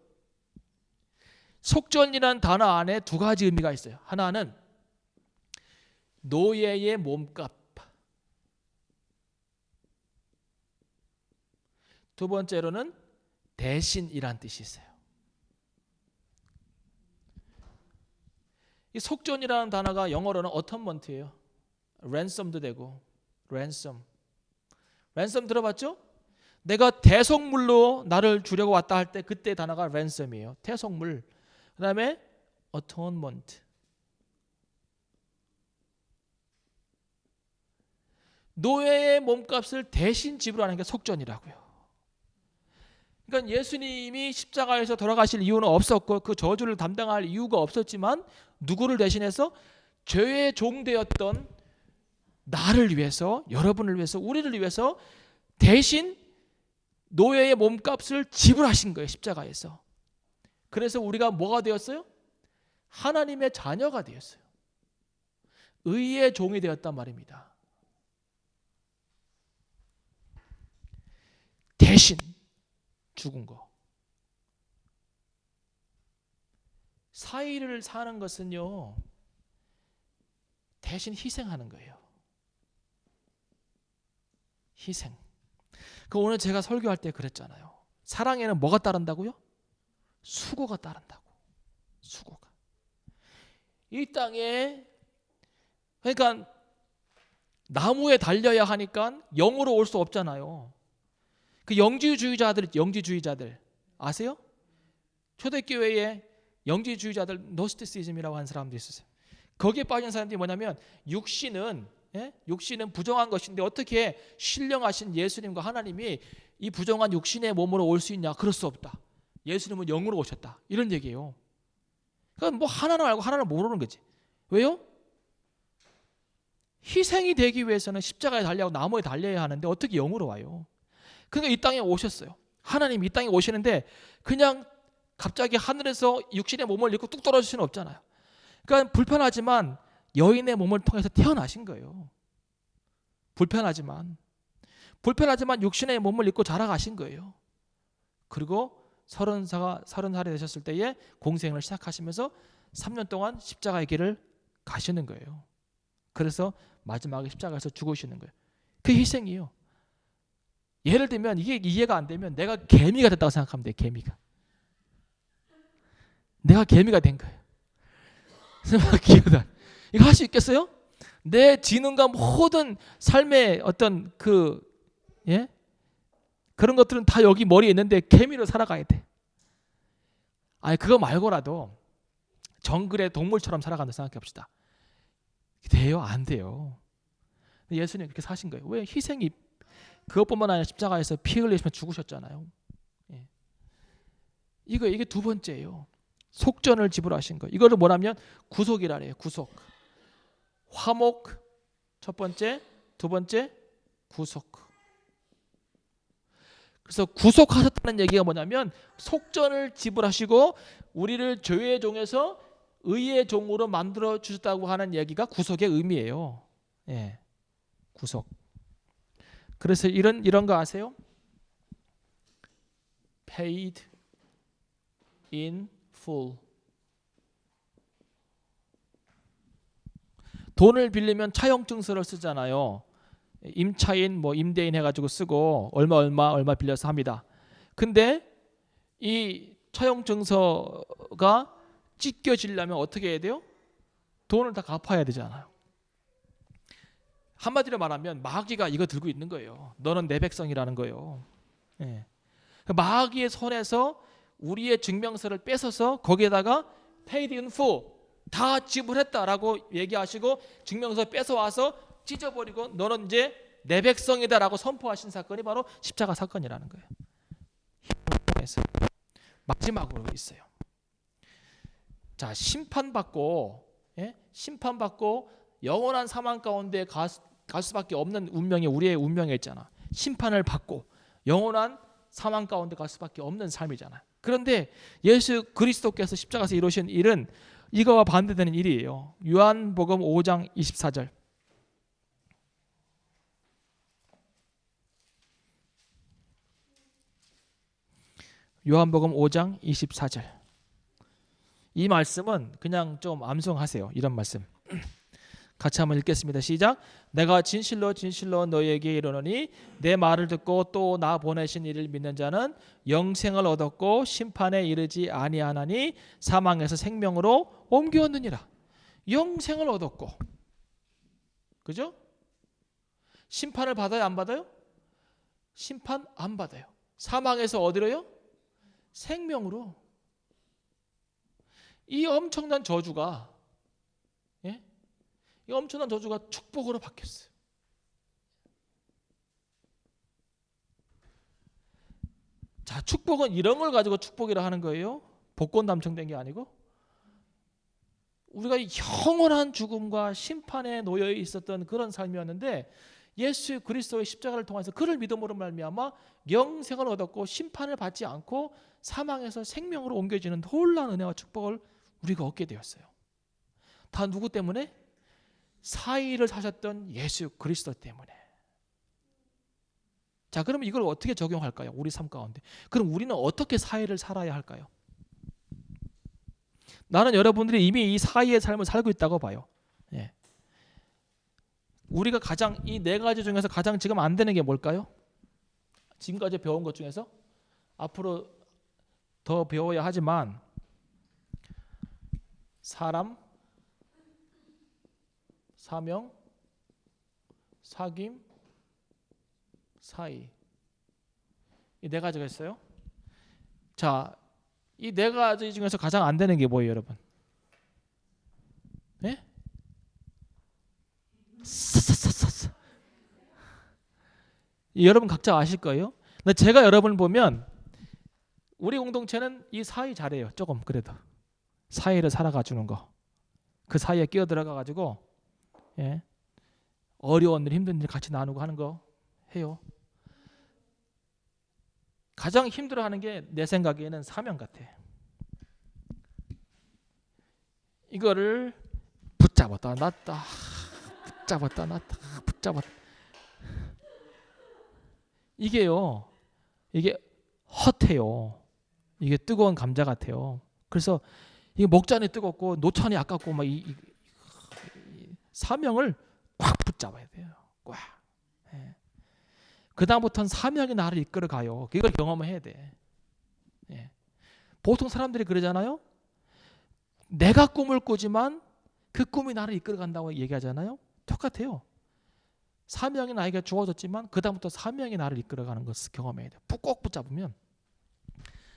속전이라는 단어 안에 두 가지 의미가 있어요. 하나는 노예의 몸값, 두 번째로는 대신이란 뜻이 있어요. 이 속전이라는 단어가 영어로는 어텀먼트예요. 랜섬도 되고 랜섬 들어봤죠? 내가 대속물로 나를 주려고 왔다 할 때 그때 단어가 랜섬이에요. 대속물. 그 다음에 atonement. 노예의 몸값을 대신 지불하는 게 속전이라고요. 그러니까 예수님이 십자가에서 돌아가실 이유는 없었고 그 저주를 담당할 이유가 없었지만 누구를 대신해서 죄의 종되었던 나를 위해서, 여러분을 위해서, 우리를 위해서 대신 노예의 몸값을 지불하신 거예요. 십자가에서. 그래서 우리가 뭐가 되었어요? 하나님의 자녀가 되었어요. 의의 종이 되었단 말입니다. 대신 죽은 거. 사의를 사는 것은요, 대신 희생하는 거예요. 희생. 그 오늘 제가 설교할 때 그랬잖아요. 사랑에는 뭐가 따른다고요? 수고가 따른다고. 수고가. 이 땅에, 그러니까 나무에 달려야 하니까 영으로 올 수 없잖아요. 그 영지주의자들 아세요? 초대교회에 영지주의자들 노스티시즘이라고 하는 사람도 있었어요. 거기에 빠진 사람들이 뭐냐면 육신은 부정한 것인데 어떻게 신령하신 예수님과 하나님이 이 부정한 육신의 몸으로 올 수 있냐? 그럴 수 없다. 예수님은 영으로 오셨다. 이런 얘기예요. 그러니까 뭐 하나는 알고 하나는 모르는 거지. 왜요? 희생이 되기 위해서는 십자가에 달려고 나무에 달려야 하는데 어떻게 영으로 와요? 그러니까 이 땅에 오셨어요. 하나님이 이 땅에 오시는데 그냥 갑자기 하늘에서 육신의 몸을 입고 뚝 떨어질 수는 없잖아요. 그러니까 불편하지만 여인의 몸을 통해서 태어나신 거예요. 불편하지만 육신의 몸을 입고 자라가신 거예요. 그리고 30살이 되셨을 때에 공생을 시작하시면서 3년 동안 십자가의 길을 가시는 거예요. 그래서 마지막에 십자가에서 죽으시는 거예요. 그 희생이에요. 예를 들면 이게 이해가 안 되면 내가 개미가 됐다고 생각하면 돼요. 내가 개미가 된 거예요. 이거 할 수 있겠어요? 내 지능과 모든 삶의 어떤 그런 것들은 다 여기 머리에 있는데 개미로 살아가야 돼. 아니 그거 말고라도 정글의 동물처럼 살아간다 생각해 봅시다. 돼요? 안 돼요. 예수님 그렇게 사신 거예요. 왜? 희생이 그것뿐만 아니라 십자가에서 피 흘리시면 죽으셨잖아요. 이게 두 번째예요. 속전을 지불하신 거. 이거를 뭐라면 구속이라 해요. 구속. 화목 첫 번째, 두 번째 구속. 그래서 구속하셨다는 얘기가 뭐냐면 속전을 지불하시고 우리를 죄의 종에서 의의 종으로 만들어 주셨다고 하는 얘기가 구속의 의미예요. 구속. 그래서 이런 거 아세요? Paid in full. 돈을 빌리면 차용증서를 쓰잖아요. 임차인 임대인 해가지고 쓰고 얼마 빌려서 합니다. 근데 이 차용증서가 찢겨지려면 어떻게 해야 돼요? 돈을 다 갚아야 되잖아요. 한마디로 말하면 마귀가 이거 들고 있는 거예요. 너는 내 백성이라는 거예요. 마귀의 손에서 우리의 증명서를 뺏어서 거기에다가 paid in full 다 지불했다라고 얘기하시고 증명서 뺏어와서 찢어버리고 너는 이제 내 백성이다라고 선포하신 사건이 바로 십자가 사건이라는 거예요. 마지막으로 있어요. 자, 심판받고 영원한 사망 가운데 갈 수밖에 없는 운명이 우리의 운명에 있잖아. 심판을 받고 영원한 사망 가운데 갈 수밖에 없는 삶이잖아. 그런데 예수 그리스도께서 십자가에서 이루신 일은 이거와 반대되는 일이에요. 요한복음 5장 24절. 요한복음 5장 24절. 이 말씀은 그냥 좀 암송하세요. 이런 말씀. 같이 한번 읽겠습니다. 시작. 내가 진실로 진실로 너희에게 이르노니 내 말을 듣고 또 나 보내신 이를 믿는 자는 영생을 얻었고 심판에 이르지 아니하나니 사망에서 생명으로 옮겨왔느니라. 영생을 얻었고, 그죠? 심판을 받아요, 안 받아요? 심판 안 받아요. 사망에서 어디로요? 생명으로. 이 엄청난 저주가 예? 이 엄청난 저주가 축복으로 바뀌었어요. 자, 축복은 이런 걸 가지고 축복이라 하는 거예요. 복권 당첨된 게 아니고 우리가 영원한 죽음과 심판에 놓여 있었던 그런 삶이었는데 예수 그리스도의 십자가를 통해서 그를 믿음으로 말미암아 영생을 얻었고 심판을 받지 않고 사망에서 생명으로 옮겨지는 놀라운 은혜와 축복을 우리가 얻게 되었어요. 다 누구 때문에? 사의를 사셨던 예수 그리스도 때문에. 자, 그러면 이걸 어떻게 적용할까요? 우리 삶 가운데. 그럼 우리는 어떻게 사의를 살아야 할까요? 나는 여러분들이 이미 이 사의의 삶을 살고 있다고 봐요. 예. 우리가 가장 이 네 가지 중에서 가장 지금 안 되는 게 뭘까요? 지금까지 배운 것 중에서 앞으로 더 배워야 하지만 사람, 사명, 사귐, 사의. 이 네 가지가 있어요. 자, 이 네 가지 중에서 가장 안 되는 게 뭐예요, 여러분? 네? 여러분 각자 아실 거예요. 근데 제가 여러분을 보면 우리 공동체는 이 사이 잘해요. 조금 그래도 사이를 살아가 주는 거, 그 사이에 끼어 들어가 가지고 예, 어려운 일, 힘든 일 같이 나누고 하는 거 해요. 가장 힘들어하는 게 내 생각에는 사명 같아. 이거를 붙잡았다 놨다, 붙잡았다 놨다, 붙잡았다. 이게요, 이게 헛해요. 이게 뜨거운 감자 같아요. 그래서 이게 목잔이 뜨겁고 노천이 아깝고 막 이 사명을 꽉 붙잡아야 돼요. 꽉. 예. 그 다음부터는 사명이 나를 이끌어 가요. 이걸 경험을 해야 돼. 예. 보통 사람들이 그러잖아요. 내가 꿈을 꾸지만 그 꿈이 나를 이끌어 간다고 얘기하잖아요. 똑같아요. 사명이 나에게 주어졌지만 그 다음부터 사명이 나를 이끌어가는 것을 경험해야 돼요. 꼭 붙잡으면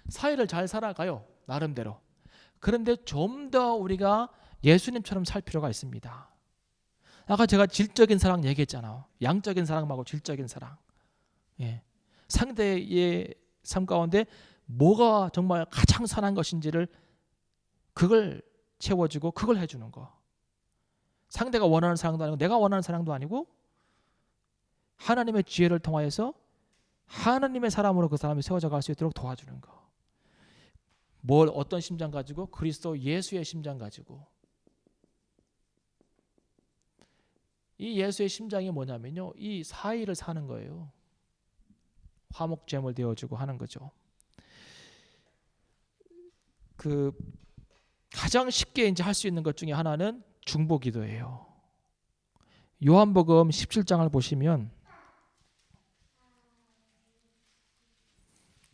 사회를 잘 살아가요. 나름대로. 그런데 좀 더 우리가 예수님처럼 살 필요가 있습니다. 아까 제가 질적인 사랑 얘기했잖아요. 양적인 사랑하고 질적인 사랑. 예. 상대의 삶 가운데 뭐가 정말 가장 선한 것인지를 그걸 채워주고 그걸 해주는 거. 상대가 원하는 사랑도 아니고 내가 원하는 사랑도 아니고 하나님의 지혜를 통하여서 하나님의 사람으로 그 사람이 세워져 갈 수 있도록 도와주는 거. 뭘 어떤 심장 가지고? 그리스도 예수의 심장 가지고. 이 예수의 심장이 뭐냐면요, 이 사의를 사는 거예요. 화목제물 되어주고 하는 거죠. 그 가장 쉽게 이제 할 수 있는 것 중에 하나는 중보기도예요. 요한복음 17장을 보시면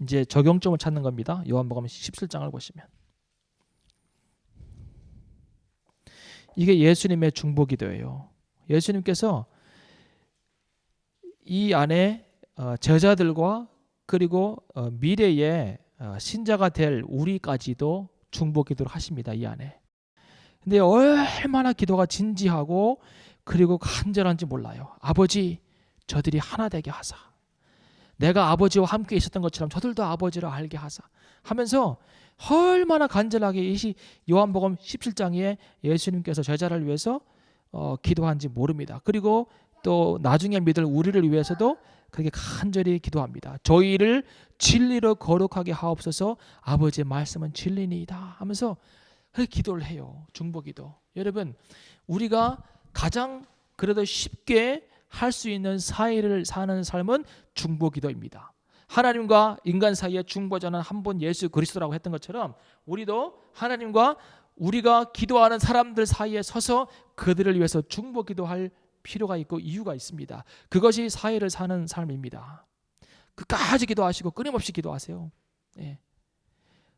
이제 적용점을 찾는 겁니다. 요한복음 17장을 보시면 이게 예수님의 중보기도예요. 예수님께서 이 안에 제자들과 그리고 미래의 신자가 될 우리까지도 중보기도를 하십니다. 이 안에. 근데 얼마나 기도가 진지하고 그리고 간절한지 몰라요. 아버지, 저들이 하나 되게 하사. 내가 아버지와 함께 있었던 것처럼 저들도 아버지를 알게 하사. 하면서 얼마나 간절하게 이 요한복음 17장에 예수님께서 제자를 위해서 기도한지 모릅니다. 그리고 또 나중에 믿을 우리를 위해서도 그렇게 간절히 기도합니다. 저희를 진리로 거룩하게 하옵소서. 아버지의 말씀은 진리니이다 하면서 그렇게 기도를 해요. 중보기도. 여러분, 우리가 가장 그래도 쉽게 할 수 있는 사이를 사는 삶은 중보기도입니다. 하나님과 인간 사이의 중보자는 한 분 예수 그리스도라고 했던 것처럼 우리도 하나님과 우리가 기도하는 사람들 사이에 서서 그들을 위해서 중보기도할 필요가 있고 이유가 있습니다. 그것이 사이를 사는 삶입니다. 끝까지 기도하시고 끊임없이 기도하세요. 예.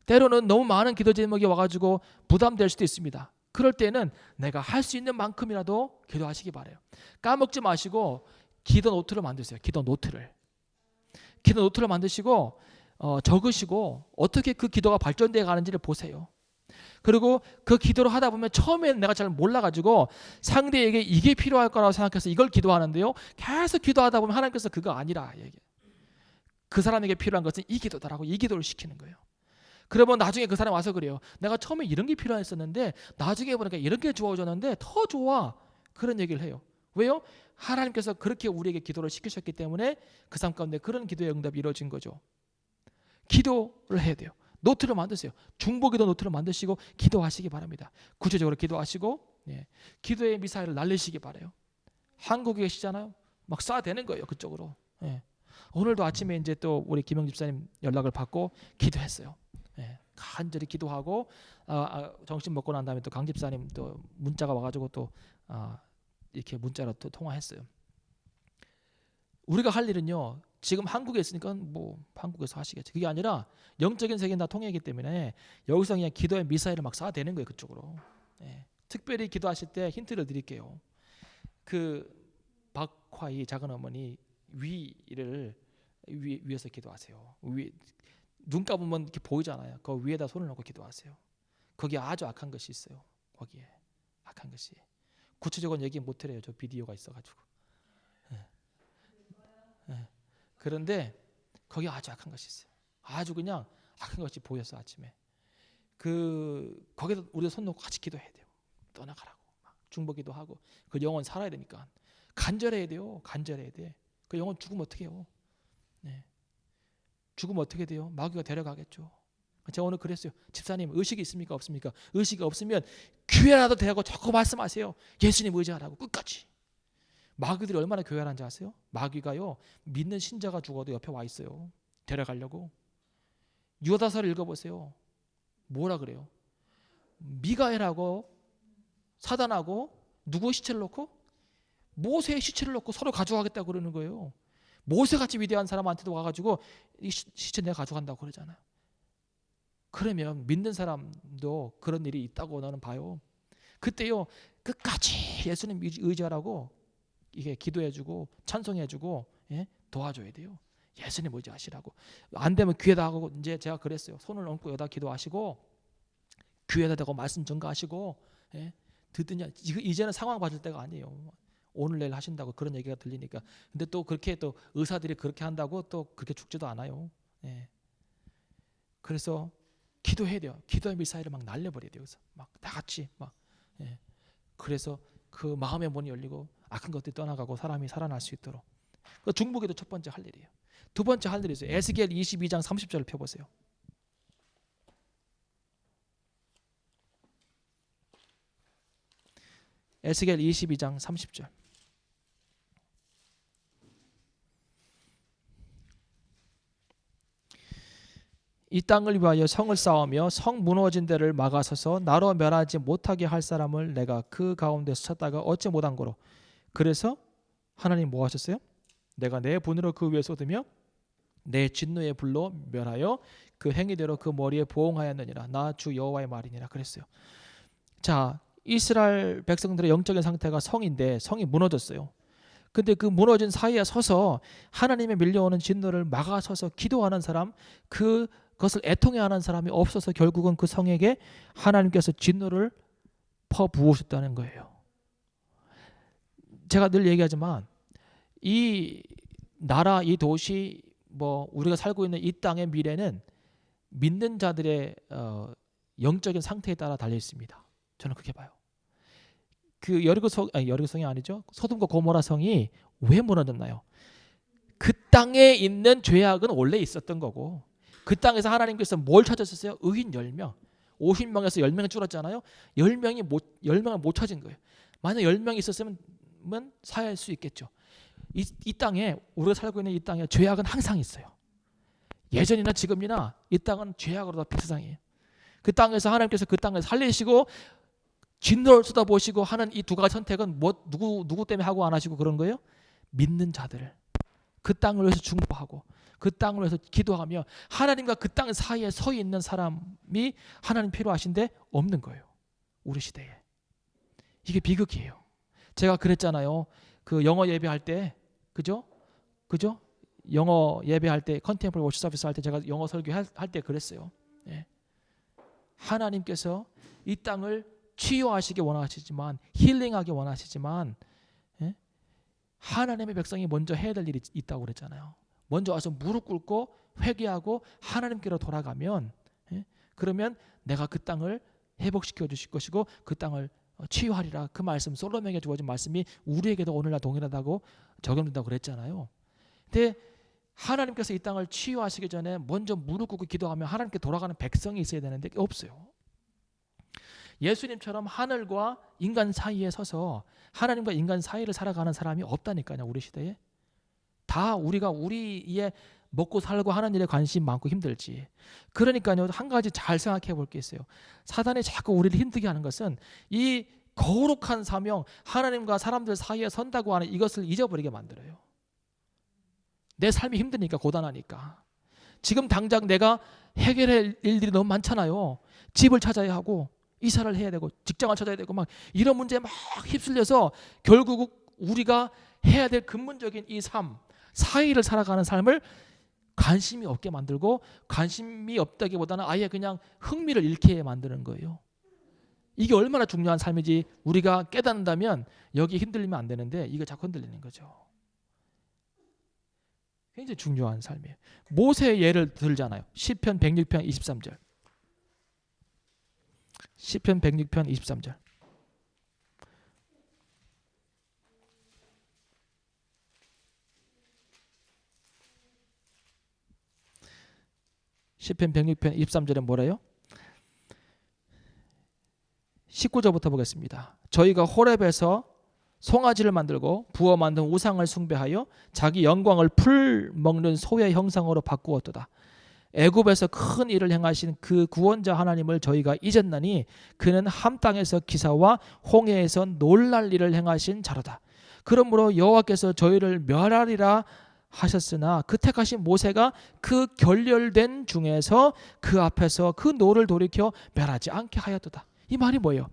때로는 너무 많은 기도 제목이 와가지고 부담될 수도 있습니다. 그럴 때는 내가 할 수 있는 만큼이라도 기도하시기 바라요. 까먹지 마시고 기도 노트를 만드세요. 기도 노트를 만드시고 적으시고 어떻게 그 기도가 발전되어 가는지를 보세요. 그리고 그 기도를 하다 보면 처음에는 내가 잘 몰라가지고 상대에게 이게 필요할 거라고 생각해서 이걸 기도하는데요, 계속 기도하다 보면 하나님께서 그거 아니라 얘기해. 그 사람에게 필요한 것은 이 기도다라고 이 기도를 시키는 거예요. 그러면 나중에 그 사람 와서 그래요. 내가 처음에 이런 게 필요했었는데 나중에 보니까 이런 게 주어졌는데 더 좋아. 그런 얘기를 해요. 왜요? 하나님께서 그렇게 우리에게 기도를 시키셨기 때문에 그 삶 가운데 그런 기도의 응답이 이루어진 거죠. 기도를 해야 돼요. 노트를 만드세요. 중보기도 노트를 만드시고 기도하시기 바랍니다. 구체적으로 기도하시고, 기도의 미사일을 날리시기 바라요. 한국에 계시잖아요. 막 쏴대는 거예요, 그쪽으로. 오늘도 아침에 이제 또 우리 김영 집사님 연락을 받고 기도했어요. 간절히 기도하고 점심 먹고 난 다음에 또 강 집사님 또 문자가 와가지고 또 이렇게 문자로 또 통화했어요. 우리가 할 일은요, 지금 한국에 있으니까 뭐 한국에서 하시겠지. 그게 아니라 영적인 세계는 다 통해이기 때문에 여기서 그냥 기도의 미사일을 막 쏴대는 거예요, 그쪽으로. 특별히 기도하실 때 힌트를 드릴게요. 그 박화이 작은 어머니 위에서 기도하세요. 눈 감으면 이렇게 보이잖아요. 그 위에다 손을 놓고 기도하세요. 거기에 아주 악한 것이 있어요. 거기에 악한 것이. 구체적인 얘기 못 해요. 저 비디오가 있어가지고. 그런데 거기에 아주 악한 것이 있어요. 아주 그냥 악한 것이 보였어 아침에. 거기다 우리가 손 놓고 같이 기도해야 돼요. 떠나가라고. 중보기도 하고 그 영혼 살아야 되니까 간절해야 돼요. 간절해야 돼. 그 영혼 죽으면 어떻게 해요? 죽으면 어떻게 돼요? 마귀가 데려가겠죠. 제가 오늘 그랬어요. 집사님 의식이 있습니까? 없습니까? 의식이 없으면 교회라도 되고 자꾸 말씀하세요. 예수님 의지하라고 끝까지. 마귀들이 얼마나 교활한지 아세요? 마귀가요, 믿는 신자가 죽어도 옆에 와 있어요. 데려가려고. 유다서를 읽어보세요. 뭐라 그래요? 미가엘하고 사단하고 누구의 시체를 놓고? 모세의 시체를 놓고 서로 가져가겠다고 그러는 거예요. 모세같이 위대한 사람한테도 와가지고 이 시체 내가 가져간다고 그러잖아요. 그러면 믿는 사람도 그런 일이 있다고 나는 봐요. 그때요, 끝까지 예수님 의지하라고 이게 기도해주고 찬송해주고 도와줘야 돼요. 예수님 의지하시라고. 안 되면 귀에다 하고, 이제 제가 그랬어요. 손을 얹고 여기다 기도하시고 귀에다 대고 말씀 전가하시고, 듣느냐. 이제는 상황 봐줄 때가 아니에요. 오늘 내일 하신다고 그런 얘기가 들리니까. 근데 또 그렇게 또 의사들이 그렇게 한다고 또 그렇게 죽지도 않아요. 그래서 기도해야 돼요. 기도의 미사일을 막 날려버려야 돼요. 그래서 막 다 같이 막. 그래서 그 마음의 문이 열리고 악한 것들이 떠나가고 사람이 살아날 수 있도록. 그 중보기도 첫 번째 할 일이에요. 두 번째 할 일이 있어요. 에스겔 22장 30절을 펴보세요. 에스겔 22장 30절. 이 땅을 위하여 성을 쌓으며 성 무너진 데를 막아서서 나로 멸하지 못하게 할 사람을 내가 그 가운데서 찾다가 얻지 못한 거로. 그래서 하나님 뭐 하셨어요? 내가 내 분으로 그 위에 쏟으며 내 진노의 불로 멸하여 그 행위대로 그 머리에 보응하였느니라. 나 주 여호와의 말이니라 그랬어요. 자, 이스라엘 백성들의 영적인 상태가 성인데 성이 무너졌어요. 근데 그 무너진 사이에 서서 하나님의 밀려오는 진노를 막아서서 기도하는 사람, 그것을 애통해하는 사람이 없어서 결국은 그 성에게 하나님께서 진노를 퍼부으셨다는 거예요. 제가 늘 얘기하지만 이 나라, 이 도시, 뭐 우리가 살고 있는 이 땅의 미래는 믿는 자들의 영적인 상태에 따라 달려 있습니다. 저는 그렇게 봐요. 그 여리고성이 아니죠. 소돔과 고모라 성이 왜 무너졌나요? 그 땅에 있는 죄악은 원래 있었던 거고, 그 땅에서 하나님께서 뭘 찾으셨어요? 의인 10명. 50명에서 10명이 줄었잖아요. 10명을 못 찾은 거예요. 만약 10명이 있었으면 사할 수 있겠죠. 이 땅에, 우리가 살고 있는 이 땅에 죄악은 항상 있어요. 예전이나 지금이나 이 땅은 죄악으로 다 비세상이에요. 그 땅에서 하나님께서 그 땅을 살리시고 진노를 쏟아보시고 하는 이 두 가지 선택은 누구 때문에 하고 안 하시고 그런 거예요? 믿는 자들을 그 땅을 위해서 중보하고 그 땅을 위해서 기도하며 하나님과 그 땅 사이에 서 있는 사람이 하나님 필요하신데 없는 거예요. 우리 시대에. 이게 비극이에요. 제가 그랬잖아요. 그 영어 예배할 때, 그죠? 영어 예배할 때, 컨템포러리 워십 서비스 할 때 제가 영어 설교할 때 그랬어요. 하나님께서 이 땅을 치유하시기 원하시지만, 힐링하기 원하시지만, 예? 하나님의 백성이 먼저 해야 될 일이 있다고 그랬잖아요. 먼저 와서 무릎 꿇고 회개하고 하나님께로 돌아가면, 예? 그러면 내가 그 땅을 회복시켜 주실 것이고 그 땅을 치유하리라. 그 말씀, 솔로몬에게 주어진 말씀이 우리에게도 오늘날 동일하다고 적용된다고 그랬잖아요. 근데 하나님께서 이 땅을 치유하시기 전에 먼저 무릎 꿇고 기도하며 하나님께 돌아가는 백성이 있어야 되는데 없어요. 예수님처럼 하늘과 인간 사이에 서서 하나님과 인간 사이를 살아가는 사람이 없다니까요. 우리 시대에. 다 우리의 먹고 살고 하는 일에 관심 많고 힘들지. 그러니까요, 한 가지 잘 생각해 볼 게 있어요. 사단이 자꾸 우리를 힘들게 하는 것은 이 거룩한 사명, 하나님과 사람들 사이에 선다고 하는 이것을 잊어버리게 만들어요. 내 삶이 힘드니까, 고단하니까. 지금 당장 내가 해결할 일들이 너무 많잖아요. 집을 찾아야 하고 이사를 해야 되고 직장을 찾아야 되고 막 이런 문제에 막 휩쓸려서 결국 우리가 해야 될 근본적인 이 삶, 사이를 살아가는 삶을 관심이 없게 만들고, 관심이 없다기보다는 아예 그냥 흥미를 잃게 만드는 거예요. 이게 얼마나 중요한 삶인지 우리가 깨닫는다면 여기 흔들리면 안 되는데 이거 자꾸 흔들리는 거죠. 굉장히 중요한 삶이에요. 모세의 예를 들잖아요. 시편 106편 23절. 시편 106편 23절. 시편 106편 23절에 뭐래요? 19절부터 보겠습니다. 저희가 호렙에서 송아지를 만들고 부어 만든 우상을 숭배하여 자기 영광을 풀 먹는 소의 형상으로 바꾸었도다. 애굽에서 큰 일을 행하신 그 구원자 하나님을 저희가 잊었나니 그는 함 땅에서 기사와 홍해에서 놀랄 일을 행하신 자로다. 그러므로 여호와께서 저희를 멸하리라 하셨으나 그 택하신 모세가 그 결렬된 중에서 그 앞에서 그 노를 돌이켜 멸하지 않게 하였도다. 이 말이 뭐예요?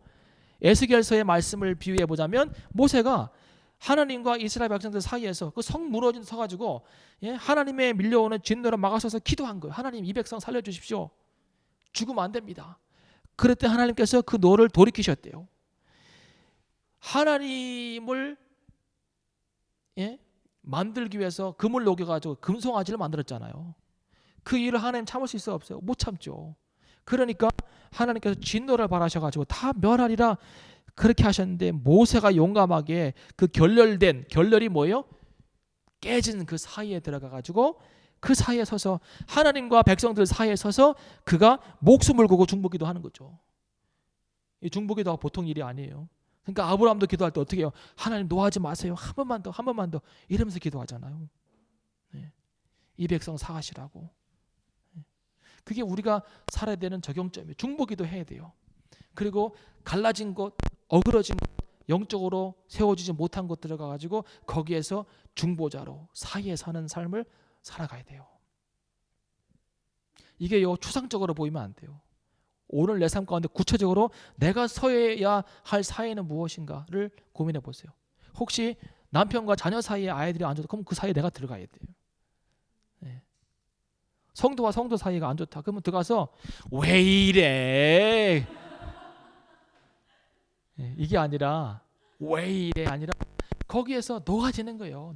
에스겔서의 말씀을 비유해 보자면 모세가 하나님과 이스라엘 백성들 사이에서 그 성 무너진 서가지고 하나님의 밀려오는 진노를 막아서서 기도한 거예요. 하나님, 이 백성 살려주십시오. 죽으면 안 됩니다. 그랬더니 하나님께서 그 노를 돌이키셨대요. 하나님을 만들기 위해서 금을 녹여가지고 금송아지를 만들었잖아요. 그 일을 하나님 참을 수 있어요, 없어요? 못 참죠. 그러니까 하나님께서 진노를 발하셔가지고 다 멸하리라 그렇게 하셨는데, 모세가 용감하게 그 결렬이 뭐예요? 깨진 그 사이에 들어가가지고 그 사이에 서서 하나님과 백성들 사이에 서서 그가 목숨을 걸고 중보기도 하는 거죠. 이 중보기도가 보통 일이 아니에요. 그러니까 아브라함도 기도할 때 어떻게 해요? 하나님 노하지 마세요. 한 번만 더 이러면서 기도하잖아요. 이 백성 사하시라고. 그게 우리가 살아야 되는 적용점이에요. 중보기도 해야 돼요. 그리고 갈라진 곳, 어그러진 곳, 영적으로 세워지지 못한 곳 들어가가지고 거기에서 중보자로 사이에 사는 삶을 살아가야 돼요. 이게요, 추상적으로 보이면 안 돼요. 오늘 내 삶 가운데 구체적으로 내가 서야 할 사이는 무엇인가를 고민해 보세요. 혹시 남편과 자녀 사이에 아이들이 안 좋다, 그럼 그 사이에 내가 들어가야 돼요. 성도와 성도 사이가 안 좋다, 그러면 들어가서 왜 이래? 이게 아니라 왜 이래 아니라 거기에서 녹아지는 거예요.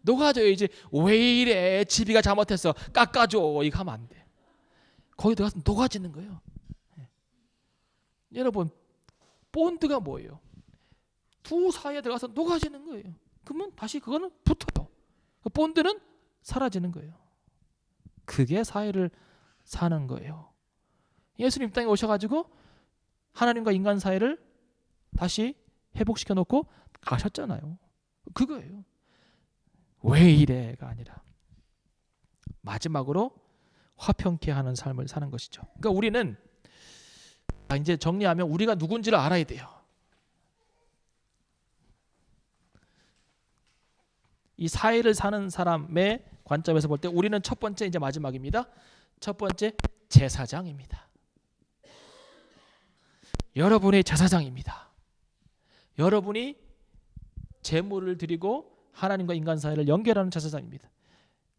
녹아져야지. 왜 이래? 집이가 잘못했어. 깎아줘. 이거 하면 안 돼. 거기 들어가서 녹아지는 거예요. 여러분, 본드가 뭐예요? 두 사이에 들어가서 녹아지는 거예요. 그러면 다시 그거는 붙어요. 본드는 사라지는 거예요. 그게 사회를 사는 거예요. 예수님 땅에 오셔가지고 하나님과 인간 사이를 다시 회복시켜 놓고 가셨잖아요. 그거예요. 왜 이래가 아니라 마지막으로 화평케 하는 삶을 사는 것이죠. 그러니까 우리는 이제 정리하면 우리가 누군지를 알아야 돼요. 이 사회를 사는 사람의 관점에서 볼 때 우리는 첫 번째, 이제 마지막입니다. 첫 번째, 제사장입니다. 여러분이 제사장입니다. 여러분이 제물을 드리고 하나님과 인간 사이를 연결하는 제사장입니다.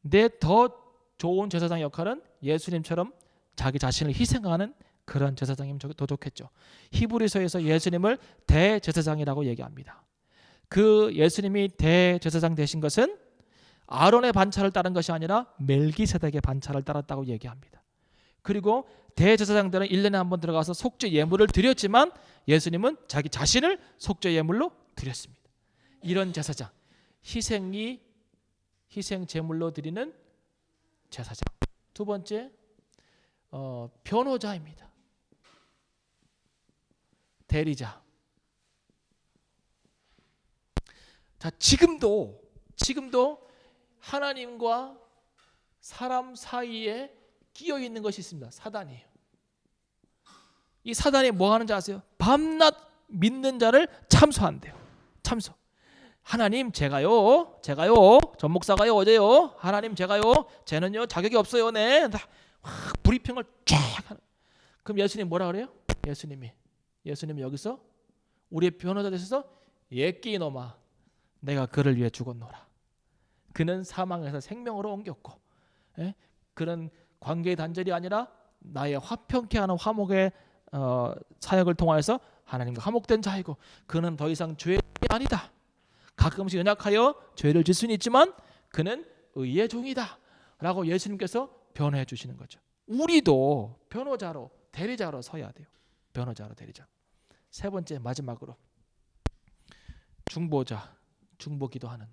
근데 더 좋은 제사장 역할은 예수님처럼 자기 자신을 희생하는 그런 제사장이면 더 좋겠죠. 히브리서에서 예수님을 대제사장이라고 얘기합니다. 그 예수님이 대제사장 되신 것은 아론의 반차를 따른 것이 아니라 멜기세덱의 반차를 따랐다고 얘기합니다. 그리고 대제사장들은 1년에 한 번 들어가서 속죄 예물을 드렸지만 예수님은 자기 자신을 속죄 예물로 드렸습니다. 이런 제사장, 희생 제물로 드리는 제사장. 두 번째, 변호자입니다. 대리자. 자, 지금도 하나님과 사람 사이에 끼어 있는 것이 있습니다. 사단이에요. 이 사단이 뭐 하는지 아세요? 밤낮 믿는 자를 참소한대요. 참소. 하나님 제가요 전 목사가요 어제요 하나님 제가요 쟤는요 자격이 없어요. 네. 브리핑을 쫙 하는. 그럼 예수님 뭐라 그래요? 예수님이 여기서 우리의 변호자 되셔서 예끼 이놈아 내가 그를 위해 죽었노라. 그는 사망에서 생명으로 옮겼고, 그런 관계의 단절이 아니라 나의 화평케 하는 화목의 사역을 통하여서 하나님과 화목된 자이고, 그는 더 이상 죄인이 아니다. 가끔씩 연약하여 죄를 질 수는 있지만 그는 의의 종이다 라고 예수님께서 변호해 주시는 거죠. 우리도 변호자로 대리자로 서야 돼요. 변호자로 대리자. 세 번째, 마지막으로 중보자, 중보기도하는.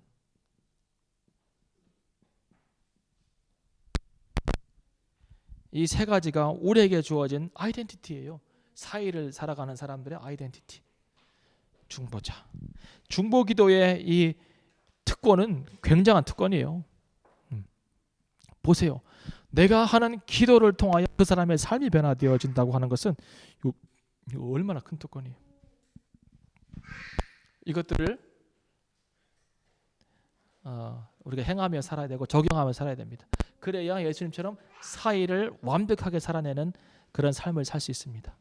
이 세 가지가 우리에게 주어진 아이덴티티예요. 사이를 살아가는 사람들의 아이덴티티. 중보자. 중보기도의 이 특권은 굉장한 특권이에요. 보세요. 내가 하는 기도를 통하여 그 사람의 삶이 변화되어진다고 하는 것은 이거 얼마나 큰 특권이에요. 이것들을 우리가 행하며 살아야 되고 적용하며 살아야 됩니다. 그래야 예수님처럼 사이를 완벽하게 살아내는 그런 삶을 살 수 있습니다.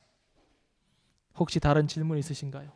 혹시 다른 질문 있으신가요?